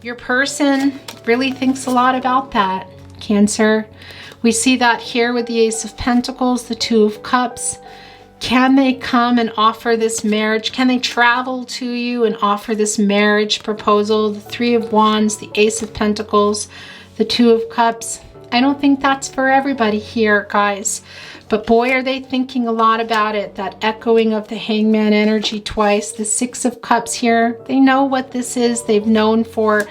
Your person really thinks a lot about that, Cancer. We see that here with the Ace of Pentacles, the Two of Cups. Can they come and offer this marriage? Can they travel to you and offer this marriage proposal? The Three of Wands, the Ace of Pentacles, the Two of Cups. I don't think that's for everybody here, guys. But boy, are they thinking a lot about it. That echoing of the Hangman energy twice. The Six of Cups here. They know what this is. They've known for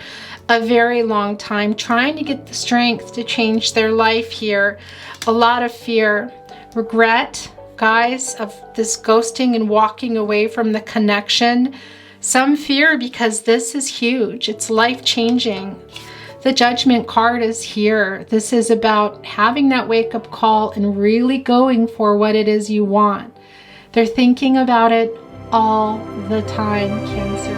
a very long time, trying to get the strength to change their life here. A lot of fear, regret, guys, of this ghosting and walking away from the connection. Some fear because this is huge. It's life-changing. The Judgment card is here. This is about having that wake-up call and really going for what it is you want. They're thinking about it all the time, Cancer.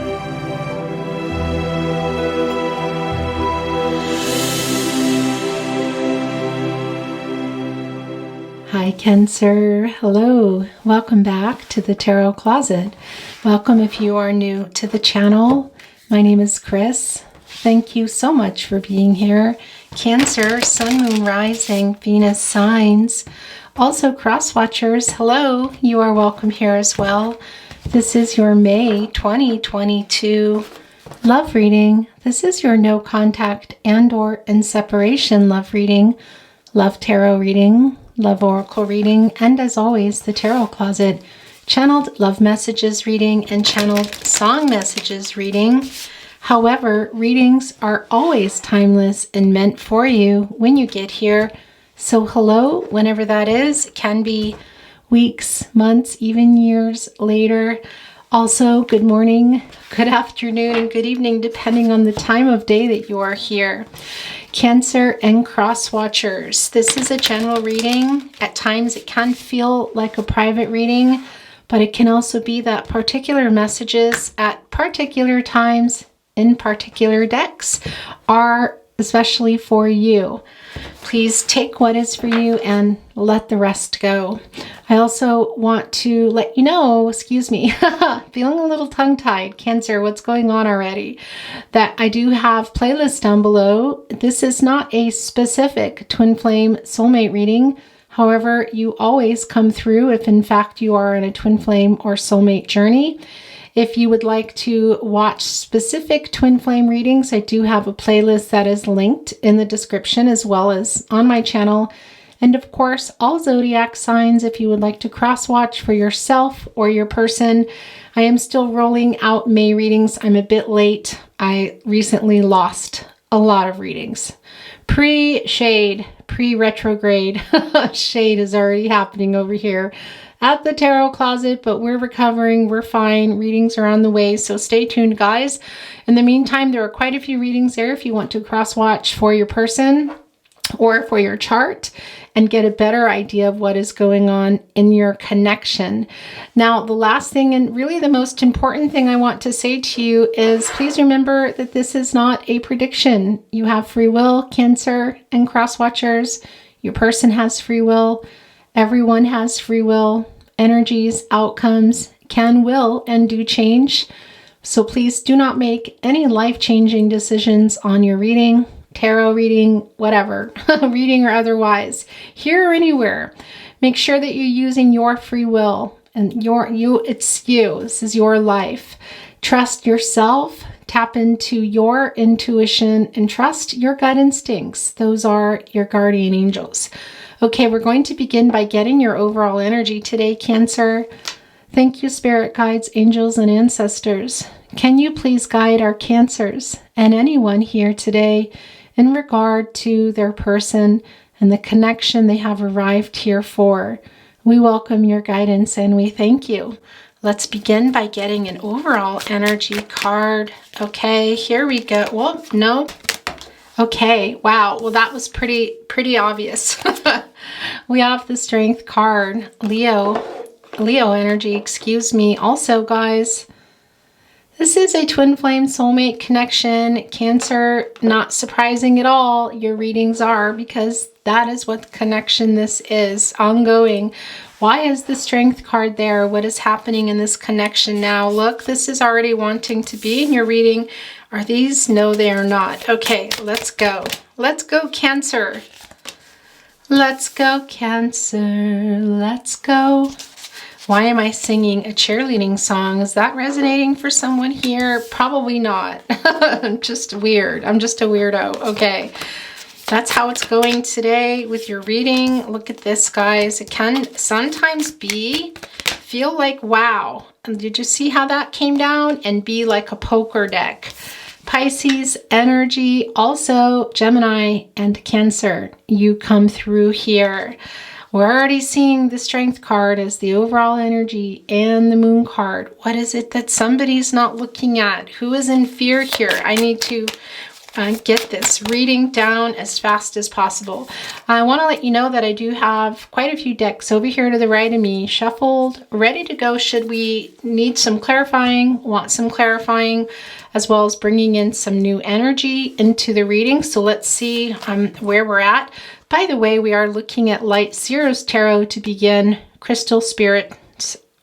Hi, Cancer. Hello. Welcome back to the Tarot Closet. Welcome if you are new to the channel. My name is Chris. Thank you so much for being here. Cancer, Sun, Moon, Rising, Venus signs. Also, cross watchers, hello. You are welcome here as well. This is your May 2022 love reading. This is your no contact and/or in separation love reading, love tarot reading, love oracle reading, and as always, the Tarot Closet channeled love messages reading and channeled song messages reading. However, readings are always timeless and meant for you when you get here. So hello, whenever that is. It can be weeks, months, even years later. Also, good morning, good afternoon, and good evening, depending on the time of day that you are here. Cancer and cross watchers. This is a general reading. At times it can feel like a private reading, but it can also be that particular messages at particular times in particular decks are especially for you. Please take what is for you and let the rest go. I also want to let you know, excuse me, feeling a little tongue-tied, Cancer, what's going on already, that I do have playlists down below. This is not a specific twin flame soulmate reading. However, you always come through if in fact you are in a twin flame or soulmate journey. If you would like to watch specific twin flame readings, I do have a playlist that is linked in the description as well as on my channel. And of course, all zodiac signs if you would like to cross watch for yourself or your person. I am still rolling out May readings. I'm a bit late. I recently lost a lot of readings. Pre-shade, pre-retrograde. Shade is already happening over here at the Tarot Closet, but we're recovering, we're fine. Readings are on the way, so stay tuned, guys. In the meantime, there are quite a few readings there if you want to cross-watch for your person or for your chart and get a better idea of what is going on in your connection. Now, the last thing and really the most important thing I want to say to you is please remember that this is not a prediction. You have free will, Cancer and cross-watchers. Your person has free will. Everyone has free will. Energies, outcomes can, will, and do change. So please do not make any life-changing decisions on your reading, tarot reading, whatever, reading or otherwise, here or anywhere. Make sure that you're using your free will and it's you. This is your life. Trust yourself, tap into your intuition, and trust your gut instincts. Those are your guardian angels. Okay, we're going to begin by getting your overall energy today, Cancer. Thank you, spirit guides, angels, and ancestors. Can you please guide our Cancers and anyone here today in regard to their person and the connection they have arrived here for? We welcome your guidance and we thank you. Let's begin by getting an overall energy card. Okay, here we go. Well, no. Okay, wow. Well, that was pretty obvious. We have the Strength card. Leo energy, excuse me. Also, guys, this is a twin flame soulmate connection. Cancer, not surprising at all. Your readings are, because that is what connection this is. Ongoing. Why is the Strength card there? What is happening in this connection now? Look, this is already wanting to be in your reading. Are these? No, they are not. Okay, let's go. Let's go, Cancer. Let's go, Cancer. Let's go. Why am I singing a cheerleading song? Is that resonating for someone here? Probably not. I'm just weird. I'm just a weirdo. Okay. That's how it's going today with your reading. Look at this, guys. It can sometimes feel like, wow. And did you see how that came down? And be like a poker deck. Pisces energy, also Gemini and Cancer. You come through here. We're already seeing the Strength card as the overall energy and the Moon card. What is it that somebody's not looking at? Who is in fear here? I need to get this reading down as fast as possible. I want to let you know that I do have quite a few decks over here to the right of me, shuffled, ready to go should we need some clarifying, want some clarifying, as well as bringing in some new energy into the reading. So let's see where we're at. By the way, we are looking at Light Zeros Tarot to begin, Crystal Spirit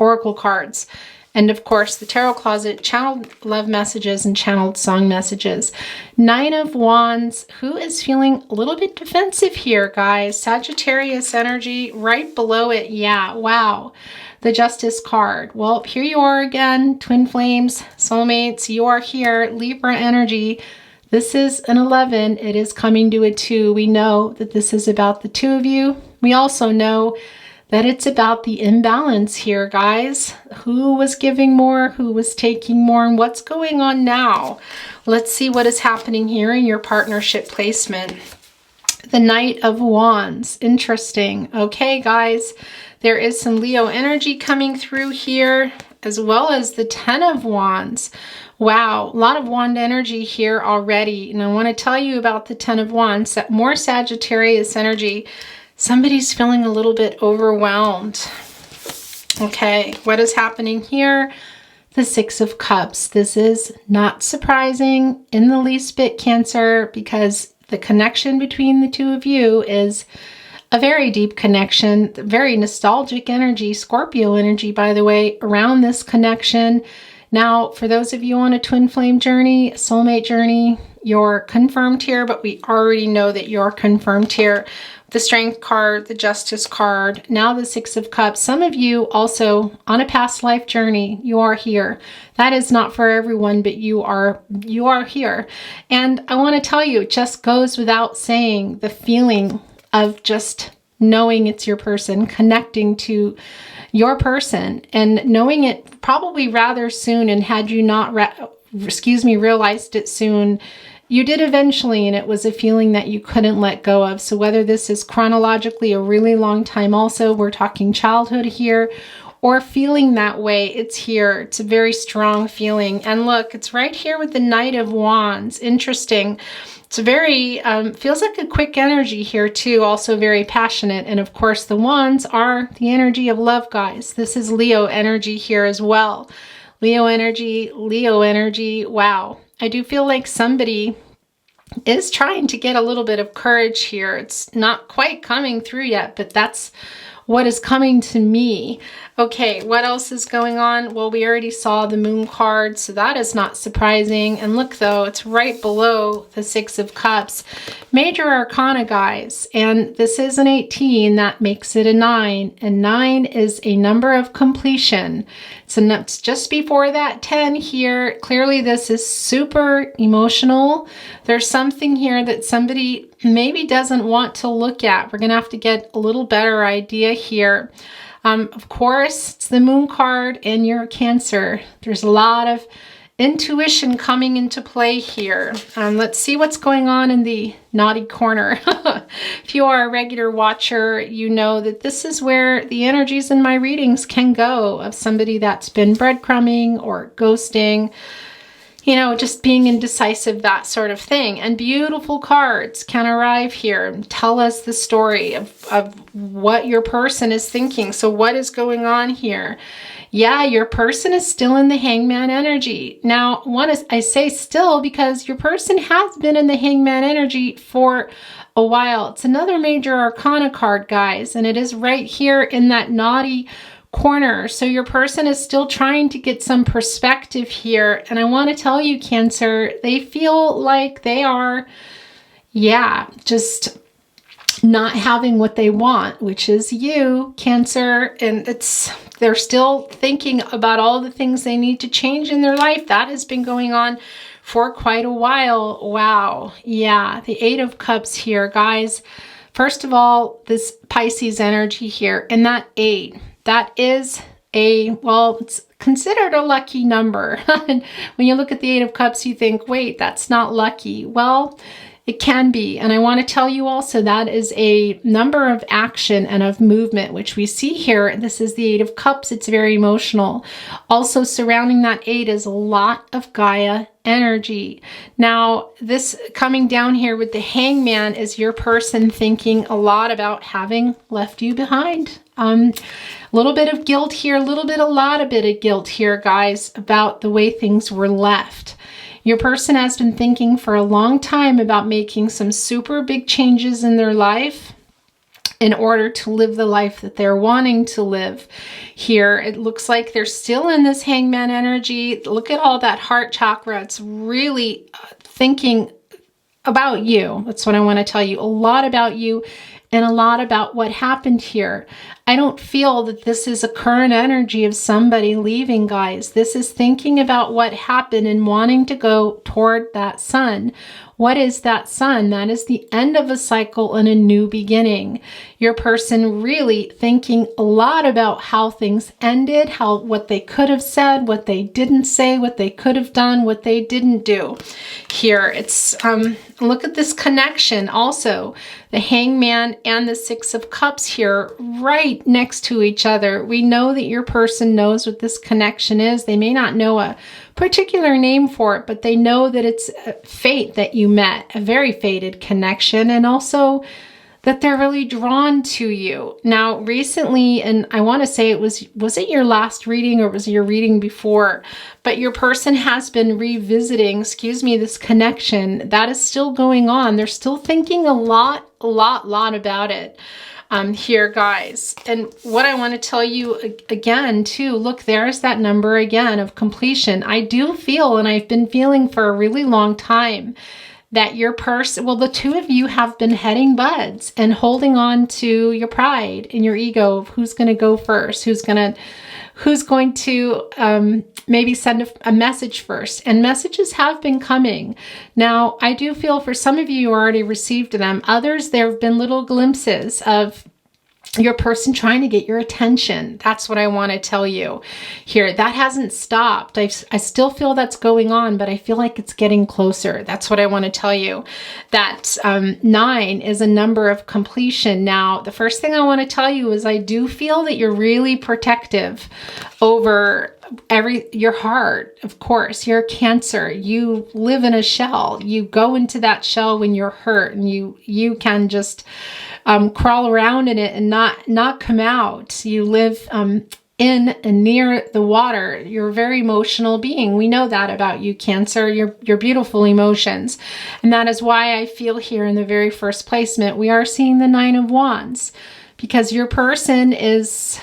Oracle cards. And of course, the Tarot Closet, channeled love messages and channeled song messages. 9 of Wands. Who is feeling a little bit defensive here, guys? Sagittarius energy right below it. Yeah, wow. The Justice card. Well, here you are again. Twin flames, soulmates. You are here. Libra energy. This is an 11. It is coming to a 2. We know that this is about the two of you. We also know that it's about the imbalance here, guys. Who was giving more? Who was taking more? And what's going on now? Let's see what is happening here in your partnership placement. The Knight of Wands. Interesting. Okay, guys. There is some Leo energy coming through here, as well as the 10 of Wands. Wow, a lot of wand energy here already. And I want to tell you about the 10 of Wands, that more Sagittarius energy. Somebody's feeling a little bit overwhelmed. Okay, what is happening here? The 6 of Cups. This is not surprising in the least bit, Cancer, because the connection between the two of you is a very deep connection, very nostalgic energy, Scorpio energy, by the way, around this connection. Now, for those of you on a twin flame journey, soulmate journey, you're confirmed here, but we already know that you're confirmed here. The Strength card, the Justice card, now the 6 of Cups. Some of you also on a past life journey, you are here. That is not for everyone, but you are here. And I want to tell you, it just goes without saying, the feeling of just knowing it's your person, connecting to your person, and knowing it probably rather soon. And had you not, realized it soon, you did eventually, and it was a feeling that you couldn't let go of. So whether this is chronologically a really long time, also we're talking childhood here, or feeling that way, it's here. It's a very strong feeling. And look, it's right here with the Knight of Wands. Interesting. It's very, feels like a quick energy here too, also very passionate. And of course, the Wands are the energy of love, guys. This is Leo energy here as well. Leo energy, wow. I do feel like somebody is trying to get a little bit of courage here. It's not quite coming through yet, but that's what is coming to me. Okay, what else is going on? Well, we already saw the Moon card, so that is not surprising. And look, though, it's right below the 6 of Cups. Major Arcana, guys, and this is an 18. That makes it a 9, and 9 is a number of completion. So it's just before that 10 here. Clearly, this is super emotional. There's something here that somebody maybe doesn't want to look at. We're going to have to get a little better idea here. Of course, it's the Moon card and your Cancer. There's a lot of intuition coming into play here. Let's see what's going on in the naughty corner. If you are a regular watcher, you know that this is where the energies in my readings can go, of somebody that's been breadcrumbing or ghosting, you know, just being indecisive, that sort of thing. And beautiful cards can arrive here and tell us the story of what your person is thinking. So what is going on here? Yeah, your person is still in the Hangman energy. Now, I say still because your person has been in the Hangman energy for a while. It's another major arcana card, guys, and it is right here in that naughty corner. So your person is still trying to get some perspective here. And I want to tell you, Cancer, they feel like they are, just not having what they want, which is you, Cancer. And they're still thinking about all the things they need to change in their life. That has been going on for quite a while. Wow. Yeah. The Eight of Cups here, guys. First of all, this Pisces energy here, and that 8, that is it's considered a lucky number. When you look at the Eight of Cups, you think, wait, that's not lucky. Well, it can be. And I want to tell you also that is a number of action and of movement, which we see here. This is the Eight of Cups. It's very emotional. Also surrounding that 8 is a lot of Gaia energy. Now, this coming down here with the Hangman is your person thinking a lot about having left you behind. A little bit of guilt here, a lot of guilt here, guys, about the way things were left. Your person has been thinking for a long time about making some super big changes in their life in order to live the life that they're wanting to live. Here, it looks like they're still in this Hangman energy. Look at all that heart chakra. It's really thinking about you. That's what I want to tell you. A lot about you and a lot about what happened here. I don't feel that this is a current energy of somebody leaving, guys. This is thinking about what happened and wanting to go toward that sun. What is that sun? That is the end of a cycle and a new beginning. Your person really thinking a lot about how things ended, what they could have said, what they didn't say, what they could have done, what they didn't do. Here, it's look at this connection also. The Hangman and the Six of Cups here, right next to each other. We know that your person knows what this connection is. They may not know a particular name for it, but they know that it's fate that you met, a very fated connection, and also that they're really drawn to you. Now, recently, and I want to say was it your last reading or was it your reading before? But your person has been revisiting, this connection. That is still going on. They're still thinking a lot about it. Here, guys. And what I want to tell you again, too, look, there's that number again of completion. I do feel, and I've been feeling for a really long time, that your person, the two of you have been heading buds and holding on to your pride and your ego of who's going to go first, who's going to maybe send a message first. And messages have been coming. Now, I do feel for some of you already received them. Others, there have been little glimpses of your person trying to get your attention. That's what I want to tell you here. That hasn't stopped. I still feel that's going on, but I feel like it's getting closer. That's what I want to tell you. That 9 is a number of completion. Now, the first thing I want to tell you is I do feel that you're really protective over your heart. Of course, you're a Cancer. You live in a shell. You go into that shell when you're hurt, and you can just crawl around in it and not come out. You live in and near the water. You're a very emotional being. We know that about you, Cancer. Your beautiful emotions. And that is why I feel here in the very first placement, we are seeing the 9 of Wands, because your person is,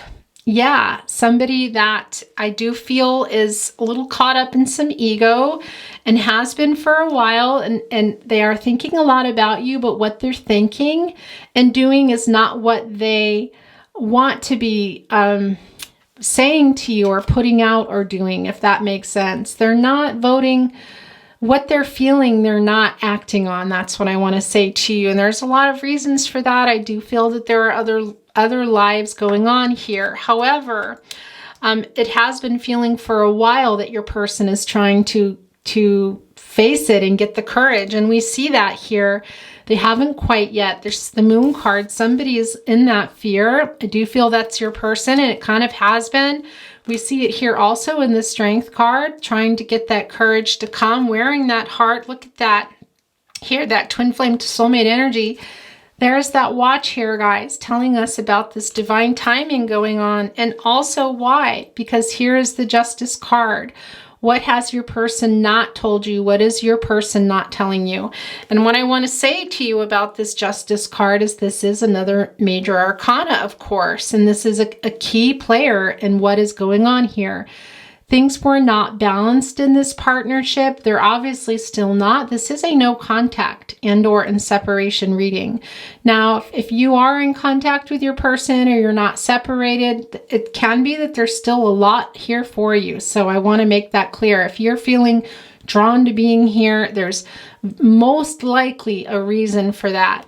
somebody that I do feel is a little caught up in some ego and has been for a while. And they are thinking a lot about you, but what they're thinking and doing is not what they want to be saying to you or putting out or doing, if that makes sense. They're not voting what they're feeling, they're not acting on. That's what I want to say to you. And there's a lot of reasons for that. I do feel that there are other lives going on here. However, it has been feeling for a while that your person is trying to face it and get the courage. And we see that here. They haven't quite yet. There's the Moon card. Somebody is in that fear. I do feel that's your person, and it kind of has been. We see it here also in the Strength card, trying to get that courage to come, wearing that heart. Look at that here, that twin flame to soulmate energy. There's that watch here, guys, telling us about this divine timing going on, and also why, because here is the Justice card. What has your person not told you? What is your person not telling you? And what I want to say to you about this Justice card is this is another major arcana, of course, and this is a key player in what is going on here. Things were not balanced in this partnership. They're obviously still not. This is a no contact and/or in separation reading. Now, if you are in contact with your person or you're not separated, it can be that there's still a lot here for you. So I want to make that clear. If you're feeling drawn to being here, there's most likely a reason for that.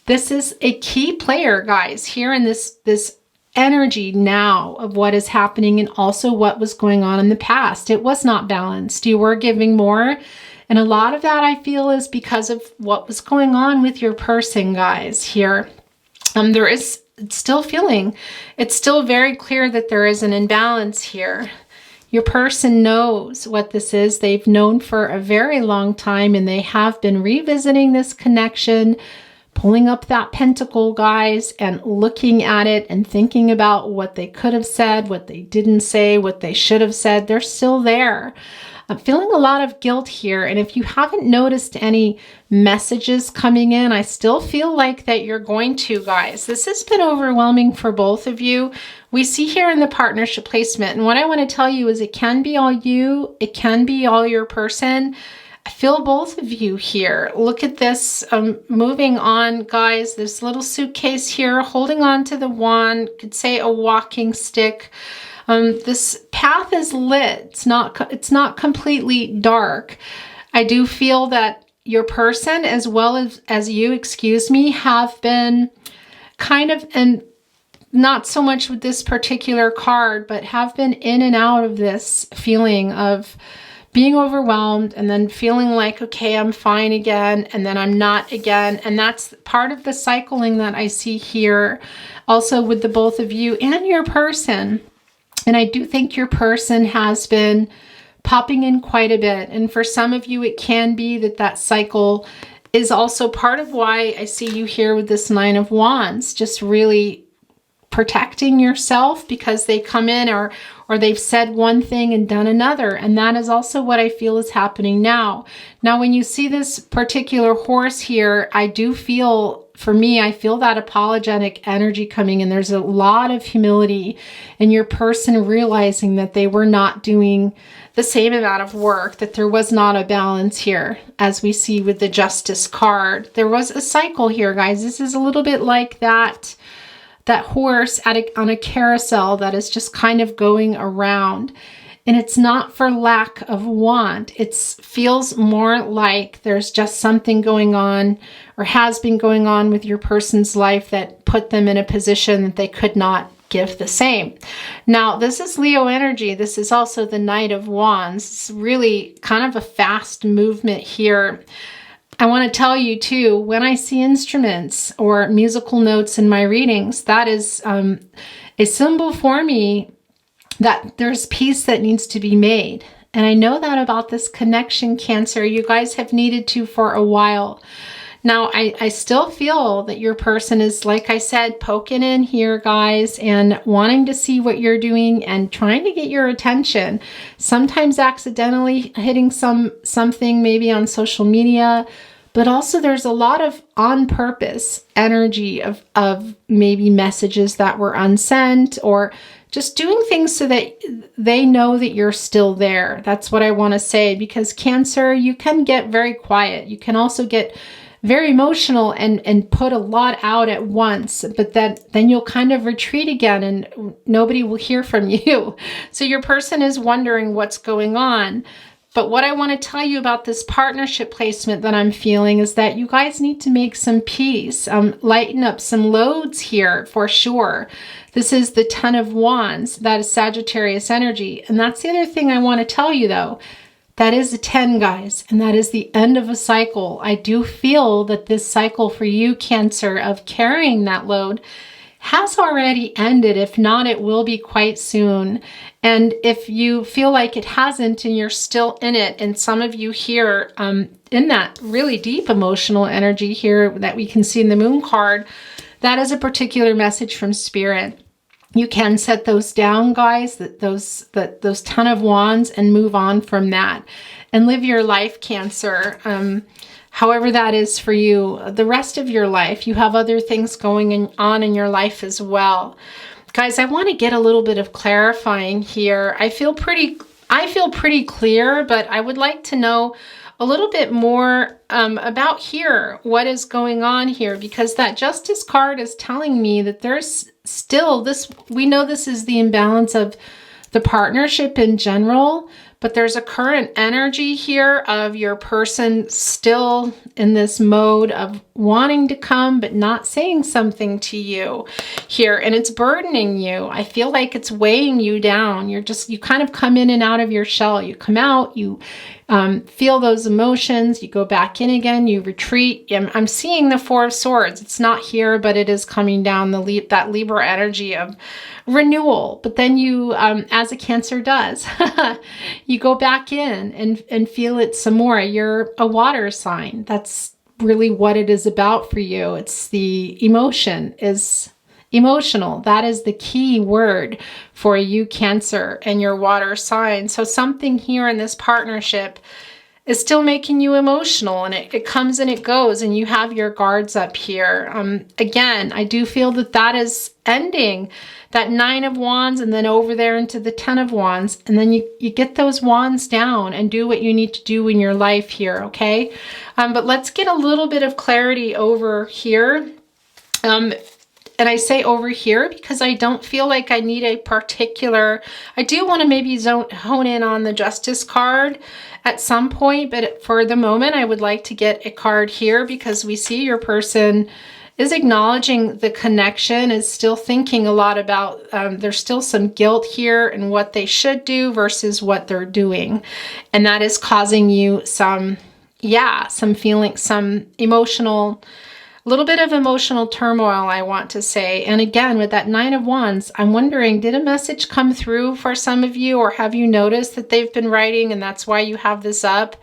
This is a key player, guys, here in this energy now of what is happening and also what was going on in the past. It was not balanced. You were giving more. And a lot of that I feel is because of what was going on with your person, guys, here. There is still feeling, it's still very clear that there is an imbalance here. Your person knows what this is. They've known for a very long time, and they have been revisiting this connection, pulling up that pentacle, guys, and looking at it and thinking about what they could have said, what they didn't say, what they should have said. They're still there. I'm feeling a lot of guilt here. And if you haven't noticed any messages coming in, I still feel like that you're going to, guys. This has been overwhelming for both of you. We see here in the partnership placement. And what I want to tell you is it can be all you. It can be all your person. I feel both of you here. Look at this. Moving on, guys. This little suitcase here, holding on to the wand. Could say a walking stick. This path is lit. It's not completely dark. I do feel that your person, as well as you, have been kind of, and not so much with this particular card, but have been in and out of this feeling of being overwhelmed and then feeling like, okay, I'm fine again, and then I'm not again. And that's part of the cycling that I see here also with the both of you and your person. And I do think your person has been popping in quite a bit. And for some of you, it can be that cycle is also part of why I see you here with this Nine of Wands, just really protecting yourself because they come in or they've said one thing and done another. And that is also what I feel is happening now. Now, when you see this particular horse here, I do feel, for me, I feel that apologetic energy coming in. There's a lot of humility in your person realizing that they were not doing the same amount of work, that there was not a balance here, as we see with the Justice card. There was a cycle here, guys. This is a little bit like that horse on a carousel that is just kind of going around. And it's not for lack of want. It feels more like there's just something going on or has been going on with your person's life that put them in a position that they could not give the same. Now, this is Leo energy. This is also the Knight of Wands. It's really kind of a fast movement here. I want to tell you too, when I see instruments or musical notes in my readings, that is a symbol for me that there's peace that needs to be made. And I know that about this connection, Cancer. You guys have needed to for a while. Now, I still feel that your person is, like I said, poking in here, guys, and wanting to see what you're doing and trying to get your attention. Sometimes accidentally hitting something maybe on social media, but also there's a lot of on purpose energy of maybe messages that were unsent or just doing things so that they know that you're still there. That's what I want to say, because Cancer, you can get very quiet. You can also get very emotional and put a lot out at once, but then you'll kind of retreat again and nobody will hear from you. So your person is wondering what's going on. But what I want to tell you about this partnership placement that I'm feeling is that you guys need to make some peace, lighten up some loads here for sure. This is the Ten of Wands. That is Sagittarius energy. And that's the other thing I want to tell you though. That is a 10, guys, and that is the end of a cycle. I do feel that this cycle for you, Cancer, of carrying that load has already ended. If not, it will be quite soon. And if you feel like it hasn't and you're still in it, and some of you here in that really deep emotional energy here that we can see in the Moon card, that is a particular message from Spirit. You can set those down, guys, those 10 of Wands, and move on from that and live your life, Cancer. However that is for you, the rest of your life. You have other things going on in your life as well. Guys, I want to get a little bit of clarifying here. I feel pretty clear, but I would like to know a little bit more about here, what is going on here, because that Justice card is telling me that there's still this, we know this is the imbalance of the partnership in general, but there's a current energy here of your person still in this mode of wanting to come, but not saying something to you here. And it's burdening you. I feel like it's weighing you down. You kind of come in and out of your shell. You come out, you feel those emotions, you go back in again, you retreat. I'm seeing the Four of Swords. It's not here, but it is coming down that Libra energy of renewal. But then you, as a Cancer does, you go back in and feel it some more. You're a water sign. That's really what it is about for you. It's the emotion is emotional. That is the key word for you, Cancer, and your water sign. So something here in this partnership is still making you emotional, and it comes and it goes, and you have your guards up here. Again, I do feel that is ending, that 9 of Wands, and then over there into the 10 of Wands, and then you get those wands down and do what you need to do in your life here, okay? But let's get a little bit of clarity over here. And I say over here because I don't feel like I need a particular, I do want to maybe hone in on the Justice card at some point, but for the moment, I would like to get a card here because we see your person is acknowledging the connection, is still thinking a lot about, there's still some guilt here and what they should do versus what they're doing. And that is causing you some feeling, some emotional, a little bit of emotional turmoil, I want to say. And again, with that 9 of Wands, I'm wondering, did a message come through for some of you, or have you noticed that they've been writing and that's why you have this up?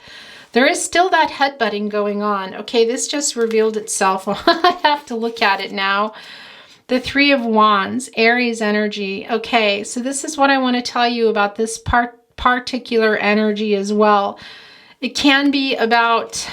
There is still that headbutting going on. Okay, this just revealed itself. I have to look at it now. The 3 of Wands, Aries energy. Okay, so this is what I want to tell you about this particular energy as well. It can be about,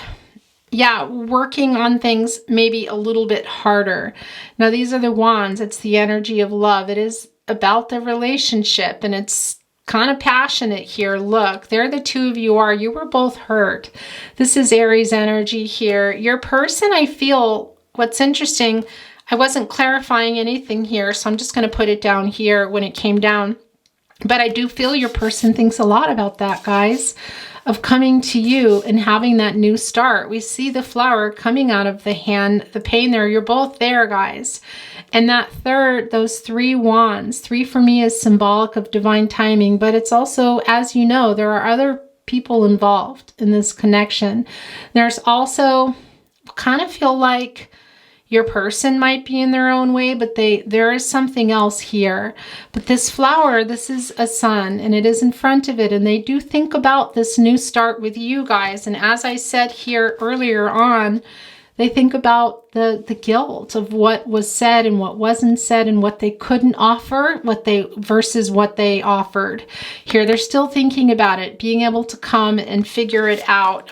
working on things maybe a little bit harder. Now, these are the Wands. It's the energy of love. It is about the relationship, and it's kind of passionate here. Look, there the two of you were both hurt. This is Aries energy here. Your person, I feel, what's interesting, I wasn't clarifying anything here, so I'm just going to put it down here when it came down. But I do feel your person thinks a lot about that, guys, of coming to you and having that new start. We see the flower coming out of the hand, the pain there. You're both there, guys. And that third, those 3 wands, 3 for me is symbolic of divine timing, but it's also, as you know, there are other people involved in this connection. There's also, kind of feel like your person might be in their own way, but there is something else here. But this flower, this is a sun, and it is in front of it, and they do think about this new start with you guys. And as I said here earlier on, they think about the guilt of what was said and what wasn't said and what they couldn't offer, versus what they offered. Here, they're still thinking about it, being able to come and figure it out.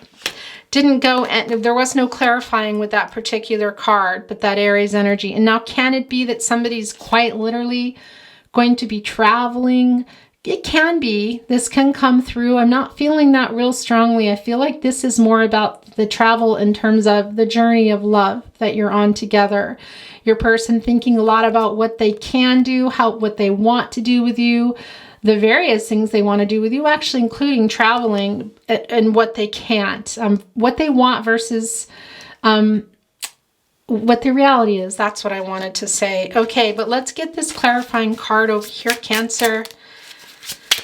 Didn't go, and there was no clarifying with that particular card, but that Aries energy. And now, can it be that somebody's quite literally going to be traveling? It can be. This can come through. I'm not feeling that real strongly. I feel like this is more about the travel in terms of the journey of love that you're on together. Your person thinking a lot about what they can do, what they want to do with you, the various things they want to do with you, actually including traveling, and what they can't, what they want versus what the reality is. That's what I wanted to say. Okay, but let's get this clarifying card over here, Cancer.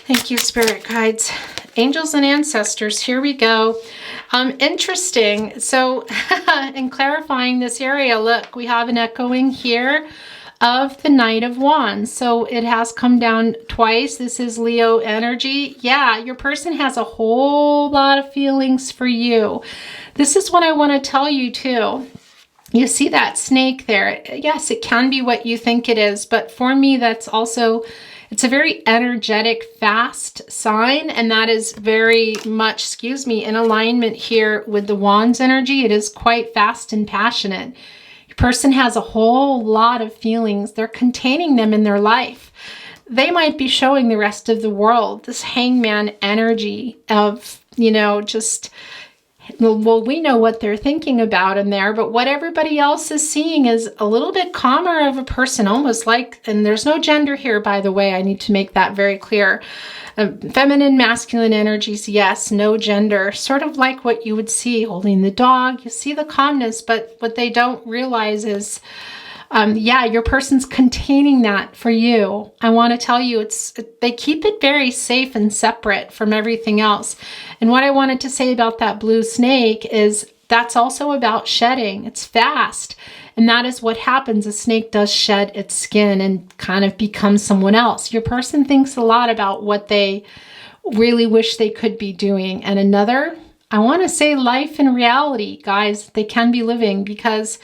Thank you, Spirit Guides, Angels, and Ancestors. Here we go. Interesting. So in clarifying this area, look, we have an echoing here of the Knight of Wands. So it has come down twice. This is Leo energy. Yeah, your person has a whole lot of feelings for you. This is what I want to tell you too. You see that snake there? Yes, it can be what you think it is, but for me, that's also, it's a very energetic, fast sign, and that is very much, excuse me, in alignment here with the Wands energy. It is quite fast and passionate. Your person has a whole lot of feelings. They're containing them in their life. They might be showing the rest of the world this hangman energy of, you know, just, well, we know what they're thinking about in there, but what everybody else is seeing is a little bit calmer of a person, almost like, and there's no gender here, by the way, I need to make that very clear. Feminine, masculine energies, yes, no gender, sort of like what you would see holding the dog. You see the calmness, but what they don't realize is, yeah, your person's containing that for you. I want to tell you, they keep it very safe and separate from everything else. And what I wanted to say about that blue snake is that's also about shedding. It's fast. And that is what happens. A snake does shed its skin and kind of becomes someone else. Your person thinks a lot about what they really wish they could be doing. And another, I want to say life and reality, guys, they can be living, because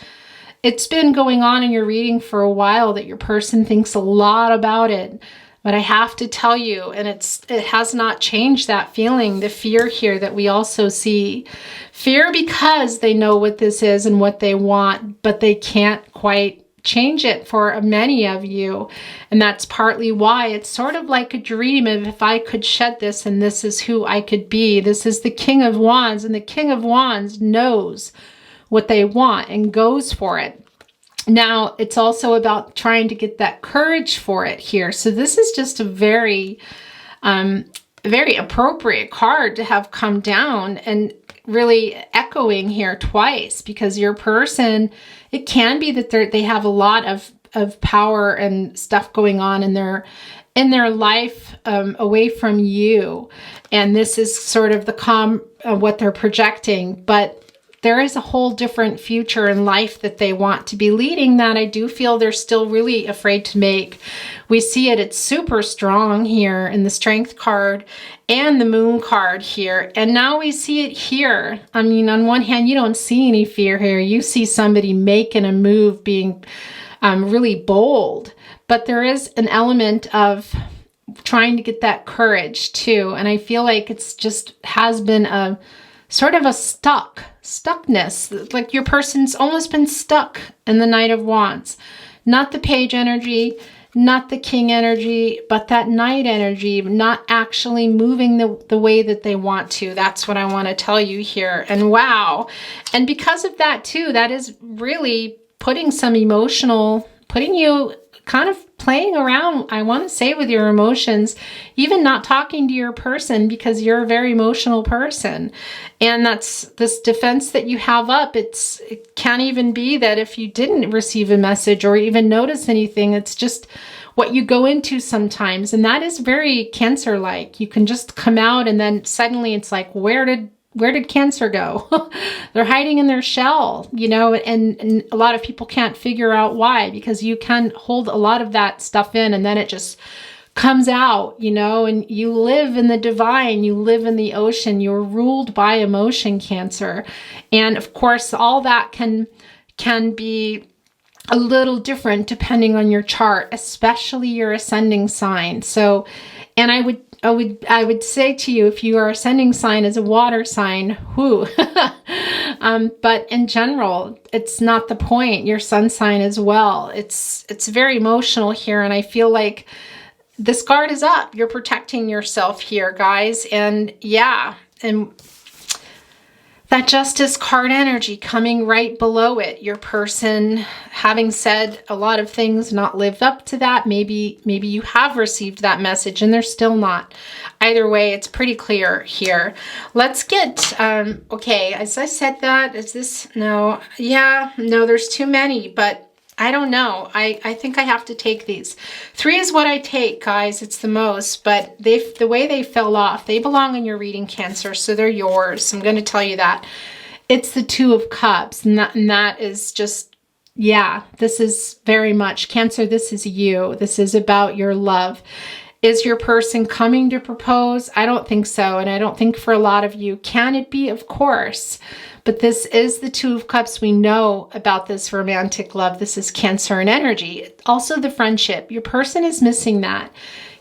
it's been going on in your reading for a while that your person thinks a lot about it. But I have to tell you, and it has not changed that feeling, the fear here that we also see. Fear because they know what this is and what they want, but they can't quite change it for many of you. And that's partly why it's sort of like a dream of, if I could shed this and this is who I could be. This is the King of Wands, and the King of Wands knows what they want and goes for it. Now, it's also about trying to get that courage for it here. So this is just a very, very appropriate card to have come down, and really echoing here twice, because your person, it can be that they have a lot of power and stuff going on in their life away from you. And this is sort of the what they're projecting. But there is a whole different future in life that they want to be leading that I do feel they're still really afraid to make. We see it, it's super strong here in the Strength card and the Moon card here. And now we see it here. I mean, on one hand, you don't see any fear here. You see somebody making a move, being really bold. But there is an element of trying to get that courage too. And I feel like it's just has been a sort of a stuckness, like your person's almost been stuck in the Knight of Wands. Not the Page energy, not the King energy, but that Knight energy, not actually moving the way that they want to. That's what I want to tell you here. And wow. And because of that too, that is really putting you kind of playing around, I want to say, with your emotions, even not talking to your person, because you're a very emotional person. And that's this defense that you have up. It can't even be that if you didn't receive a message or even notice anything, it's just what you go into sometimes. And that is very Cancer-like. You can just come out and then suddenly it's like, where did Cancer go? They're hiding in their shell, you know, and a lot of people can't figure out why, because you can hold a lot of that stuff in and then it just comes out, you know, and you live in the divine, you live in the ocean, you're ruled by emotion, Cancer. And of course, all that can be a little different depending on your chart, especially your ascending sign. So, and I would say to you, if your ascending sign is a water sign, whoo. But in general, it's not the point. Your sun sign as well. It's very emotional here. And I feel like this guard is up. You're protecting yourself here, guys. And yeah, and that Justice card energy coming right below it. Your person having said a lot of things, not lived up to that. Maybe you have received that message and they're still not. Either way, it's pretty clear here. Let's get, okay, as I said that, is this, no, yeah, no, there's too many, but I don't know. I think I have to take these. 3 is what I take, guys. It's the most, but the way they fell off, they belong in your reading, Cancer, so they're yours. I'm going to tell you that. It's the 2 of Cups, and that is just yeah, this is very much Cancer. This is you. This is about your love. Is your person coming to propose? I don't think so. And I don't think for a lot of you, can it be? Of course. But this is the Two of Cups. We know about this romantic love. This is Cancer and energy. Also the friendship. Your person is missing that.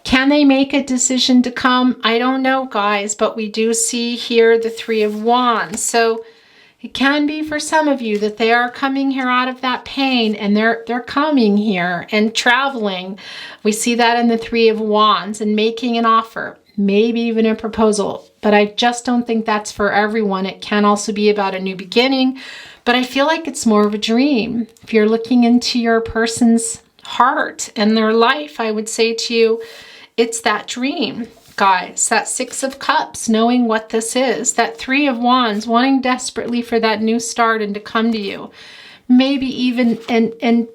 Can they make a decision to come? I don't know, guys, but we do see here the Three of Wands. So it can be for some of you that they are coming here out of that pain, and they're coming here and traveling. We see that in the Three of Wands, and making an offer, maybe even a proposal. But I just don't think that's for everyone. It can also be about a new beginning, but I feel like it's more of a dream. If you're looking into your person's heart and their life, I would say to you, it's that dream. Guys, that Six of Cups, knowing what this is, that Three of Wands, wanting desperately for that new start and to come to you, maybe even and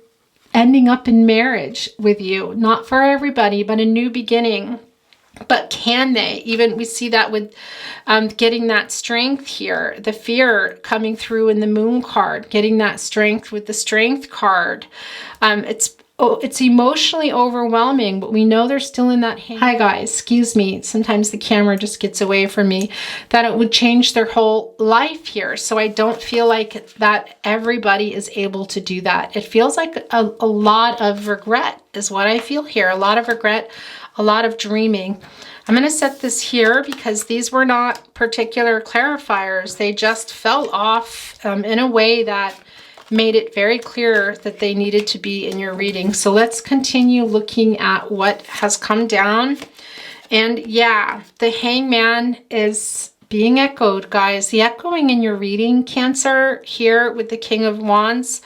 ending up in marriage with you. Not for everybody, but a new beginning. But can they? Even we see that with getting that strength here, the fear coming through in the Moon card, getting that strength with the Strength card. It's emotionally overwhelming, but we know they're still in that hand. Hi guys, excuse me. Sometimes the camera just gets away from me. That it would change their whole life here. So I don't feel like that everybody is able to do that. It feels like a lot of regret is what I feel here. A lot of regret, a lot of dreaming. I'm going to set this here because these were not particular clarifiers. They just fell off in a way that made it very clear that they needed to be in your reading. So let's continue looking at what has come down. And yeah, the Hangman is being echoed, guys. The echoing in your reading, Cancer, here with the King of Wands.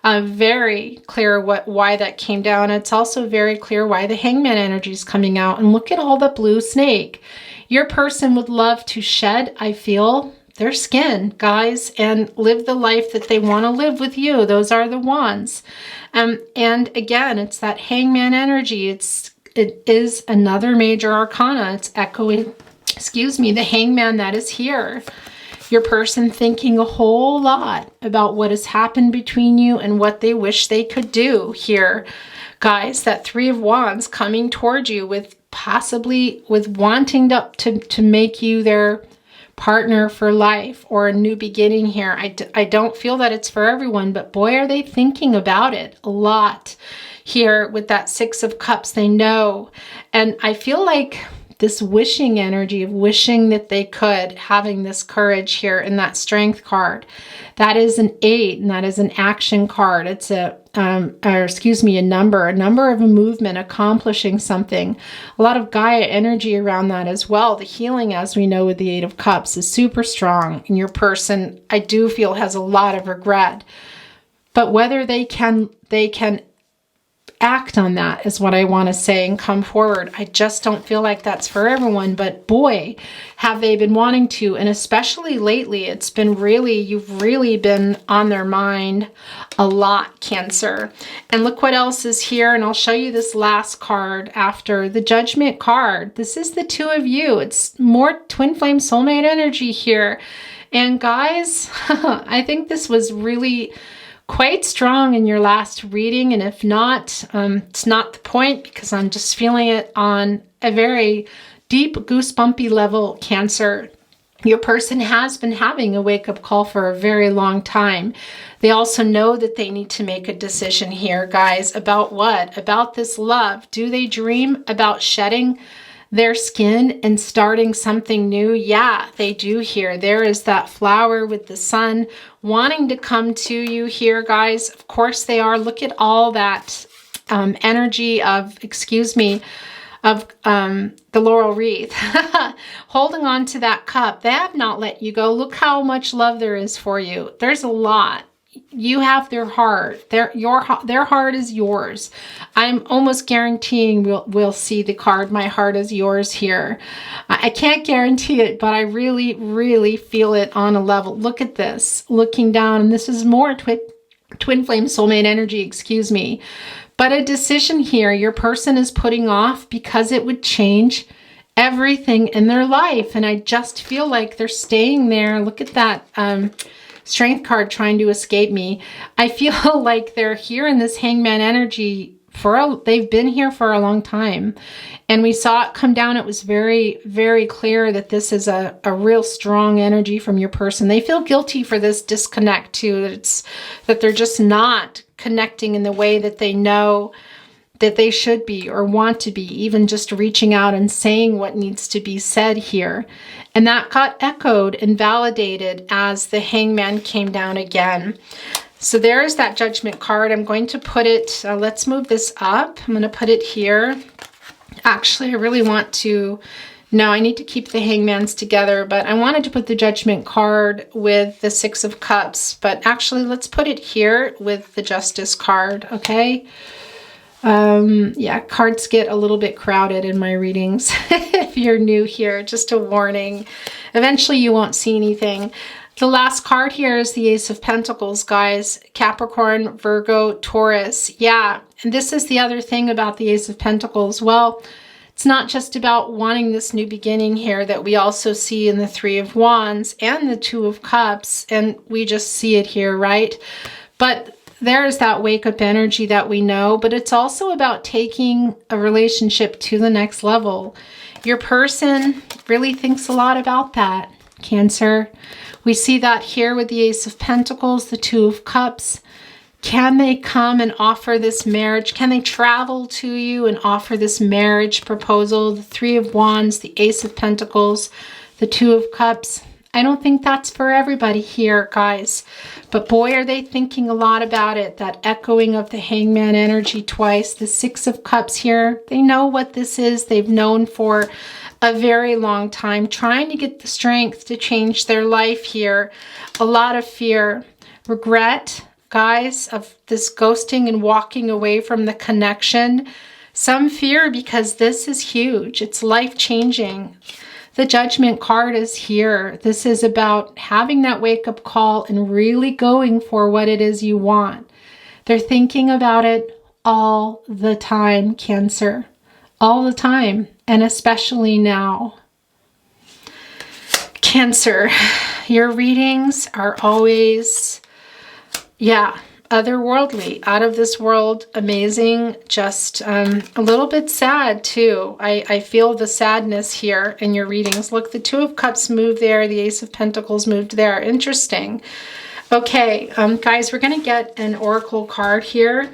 Very clear why that came down. It's also very clear why the Hangman energy is coming out. And look at all the blue snake. Your person would love to shed, I feel, their skin, guys, and live the life that they want to live with you. Those are the wands. And again, it's that Hangman energy. It is another major arcana. It's echoing, excuse me, the Hangman that is here. Your person thinking a whole lot about what has happened between you and what they wish they could do here. Guys, that Three of Wands coming toward you with possibly with wanting to make you their partner for life or a new beginning here. I don't feel that it's for everyone, but boy, are they thinking about it a lot here with that Six of Cups. They know. And I feel like this wishing energy of wishing that they could, having this courage here in that Strength card. That is an 8, and that is an action card. It's a number of a movement, accomplishing something. A lot of Gaia energy around that as well. The healing, as we know with the Eight of Cups, is super strong. And your person, I do feel, has a lot of regret. But whether they can act on that is what I want to say and come forward. I just don't feel like that's for everyone, but boy, have they been wanting to. And especially lately, it's been you've really been on their mind a lot, Cancer. And look what else is here. And I'll show you this last card after the Judgment card. This is the two of you. It's more twin flame soulmate energy here. And guys, I think this was really quite strong in your last reading, and if not, it's not the point because I'm just feeling it on a very deep goosebumpy level, Cancer. Your person has been having a wake-up call for a very long time. They also know that they need to make a decision here, guys, about what? About this love. Do they dream about shedding their skin and starting something new? Yeah, they do here. There is that flower with the sun wanting to come to you here, guys. Of course they are. Look at all that energy of, the laurel wreath. Holding on to that cup. They have not let you go. Look how much love there is for you. There's a lot. You have their heart. Their heart is yours. I'm almost guaranteeing we'll see the card, my heart is yours here. I can't guarantee it, but I really, really feel it on a level. Look at this, looking down, and this is more twin flame soulmate energy, excuse me. But a decision here your person is putting off because it would change everything in their life. And I just feel like they're staying there. Look at that Strength card trying to escape me. I feel like they're here in this Hangman energy they've been here for a long time. And we saw it come down. It was very, very clear that this is a real strong energy from your person. They feel guilty for this disconnect too, that they're just not connecting in the way that they know that they should be or want to be, even just reaching out and saying what needs to be said here. And that got echoed and validated as the Hangman came down again. So there's that Judgment card. I'm going to put it, let's move this up. I'm going to put it here. Actually, I really want to, no, I need to keep the Hangmans together, but I wanted to put the Judgment card with the Six of Cups. But actually, let's put it here with the Justice card, okay? Yeah, cards get a little bit crowded in my readings. If you're new here, just a warning. Eventually, you won't see anything. The last card here is the Ace of Pentacles, guys. Capricorn, Virgo, Taurus. Yeah, and this is the other thing about the Ace of Pentacles. Well, it's not just about wanting this new beginning here that we also see in the Three of Wands and the Two of Cups, and we just see it here, right? But there is that wake-up energy that we know, but it's also about taking a relationship to the next level. Your person really thinks a lot about that, Cancer. We see that here with the Ace of Pentacles, the Two of Cups. Can they come and offer this marriage? Can they travel to you and offer this marriage proposal? The Three of Wands, the Ace of Pentacles, the Two of Cups. I don't think that's for everybody here, guys. But boy, are they thinking a lot about it. That echoing of the Hangman energy twice. The Six of Cups here. They know what this is. They've known for a very long time, trying to get the strength to change their life here. A lot of fear, regret, guys, of this ghosting and walking away from the connection. Some fear because this is huge. It's life-changing. The Judgment card is here. This is about having that wake-up call and really going for what it is you want. They're thinking about it all the time, Cancer. All the time, and especially now. Cancer, your readings are always, yeah, otherworldly, out of this world, amazing, just a little bit sad too. I feel the sadness here in your readings. Look, the Two of Cups moved there, the Ace of Pentacles moved there. Interesting. Okay, guys, we're going to get an oracle card here.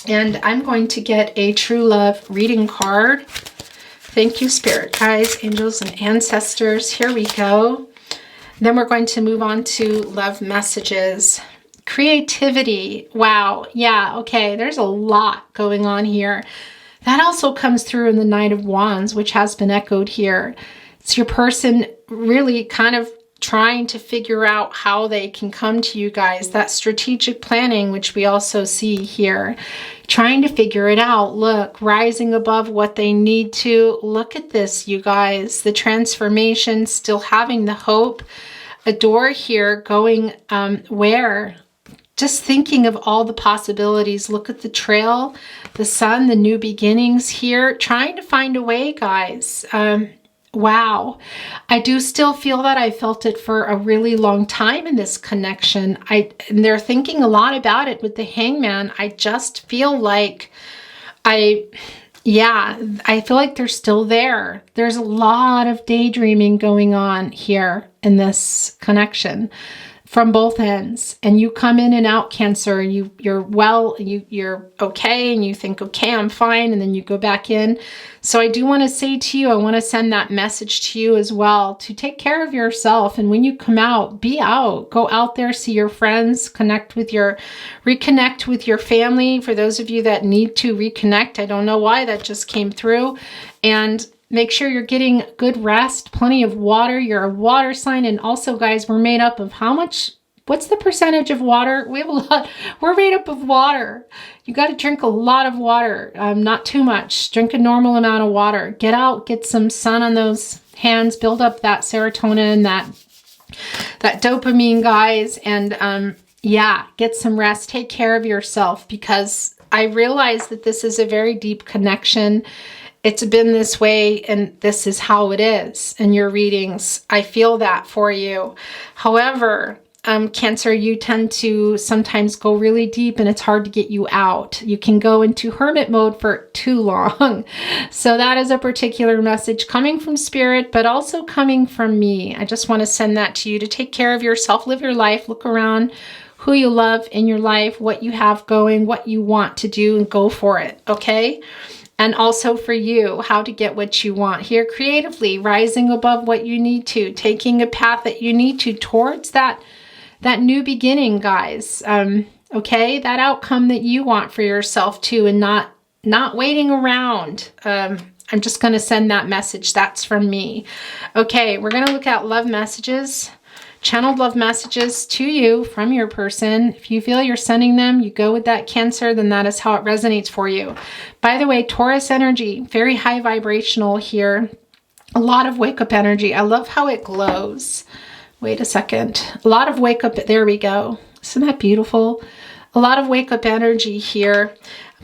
And I'm going to get a True Love reading card. Thank you, Spirit Guides, Angels, and Ancestors. Here we go. Then we're going to move on to love messages. Creativity. Wow. Yeah, okay. There's a lot going on here. That also comes through in the Knight of Wands, which has been echoed here. It's your person really kind of trying to figure out how they can come to you guys. That strategic planning, which we also see here. Trying to figure it out. Look, rising above what they need to. Look at this, you guys. The transformation, still having the hope. A door here going where? Just thinking of all the possibilities. Look at the trail, the sun, the new beginnings here. Trying to find a way, guys. Wow. I do still feel that. I felt it for a really long time in this connection. And they're thinking a lot about it with the Hangman. I just feel like I feel like they're still there. There's a lot of daydreaming going on here in this connection from both ends. And you come in and out, Cancer, and you're well, you're okay, and you think, okay, I'm fine, and then you go back in. So I do want to say to you, I want to send that message to you as well, to take care of yourself. And when you come out, be out, go out there, see your friends, reconnect with your family. For those of you that need to reconnect, I don't know why that just came through. And make sure you're getting good rest, plenty of water. You're a water sign. And also, guys, we're made up of how much? What's the percentage of water? We have a lot. We're made up of water. You got to drink a lot of water, not too much. Drink a normal amount of water. Get out, get some sun on those hands, build up that serotonin, that dopamine, guys. And yeah, get some rest. Take care of yourself, because I realize that this is a very deep connection. It's been this way, and this is how it is in your readings. I feel that for you. However, Cancer, you tend to sometimes go really deep and it's hard to get you out. You can go into hermit mode for too long. So that is a particular message coming from Spirit, but also coming from me. I just want to send that to you to take care of yourself, live your life, look around who you love in your life, what you have going, what you want to do, and go for it, okay? And also for you, how to get what you want here creatively, rising above what you need to, taking a path that you need to towards that new beginning, guys. Okay, that outcome that you want for yourself too, and not waiting around. I'm just going to send that message. That's from me. Okay, we're going to look at love messages. Channeled love messages to you from your person. If you feel you're sending them, you go with that Cancer, then that is how it resonates for you. By the way, Taurus energy, very high vibrational here. A lot of wake up energy. I love how it glows. Wait a second. A lot of wake up. There we go. Isn't that beautiful? A lot of wake up energy here.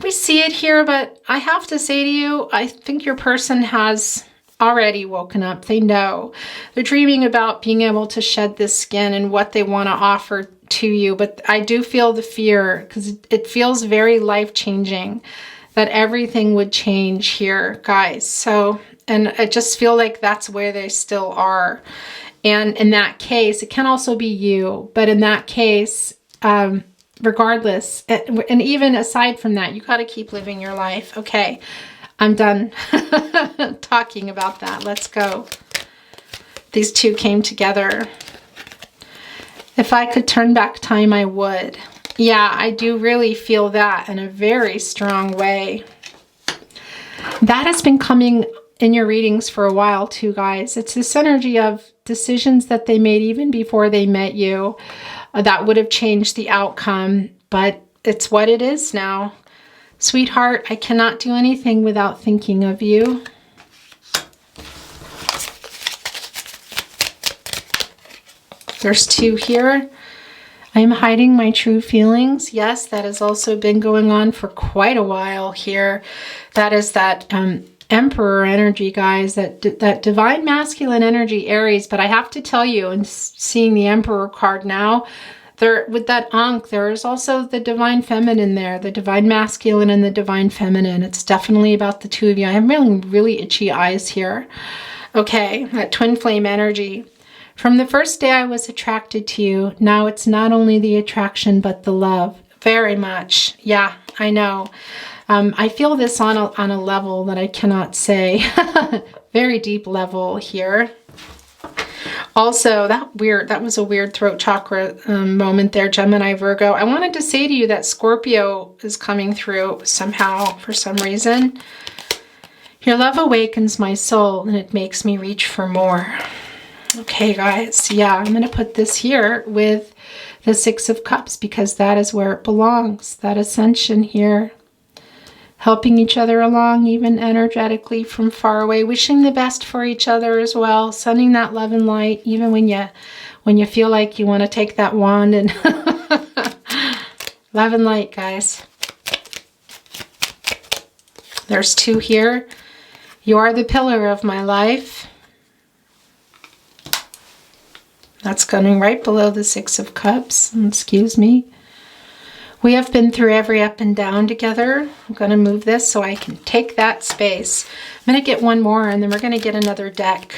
We see it here, but I have to say to you, I think your person has already woken up. They know. They're dreaming about being able to shed this skin and what they want to offer to you. But I do feel the fear because it feels very life-changing that everything would change here, guys. So, and I just feel like that's where they still are. And in that case, it can also be you. But in that case, regardless, and even aside from that, you got to keep living your life. Okay. I'm done talking about that. Let's go. These two came together. If I could turn back time, I would. Yeah, I do really feel that in a very strong way. That has been coming in your readings for a while too, guys. It's this energy of decisions that they made even before they met you that would have changed the outcome, but it's what it is now. Sweetheart, I cannot do anything without thinking of you. There's two here. I am hiding my true feelings. Yes, that has also been going on for quite a while here. That is that Emperor energy, guys, that divine masculine energy, Aries. But I have to tell you, and seeing the Emperor card now, there, with that Ankh, there is also the divine feminine there, the divine masculine and the divine feminine. It's definitely about the two of you. I have really, really itchy eyes here. Okay, that twin flame energy. From the first day I was attracted to you, now it's not only the attraction, but the love. Very much. Yeah, I know. I feel this on a level that I cannot say. Very deep level here. Also, that was a weird throat chakra moment there, Gemini, Virgo. I wanted to say to you that Scorpio is coming through somehow, for some reason. Your love awakens my soul and it makes me reach for more. Okay, guys. Yeah, I'm going to put this here with the Six of Cups because that is where it belongs. That ascension here. Helping each other along, even energetically from far away, wishing the best for each other as well, sending that love and light, even when you feel like you want to take that wand and love and light, guys. There's two here. You are the pillar of my life. That's going right below the Six of Cups. Excuse me. We have been through every up and down together. I'm going to move this so I can take that space. I'm going to get one more and then we're going to get another deck.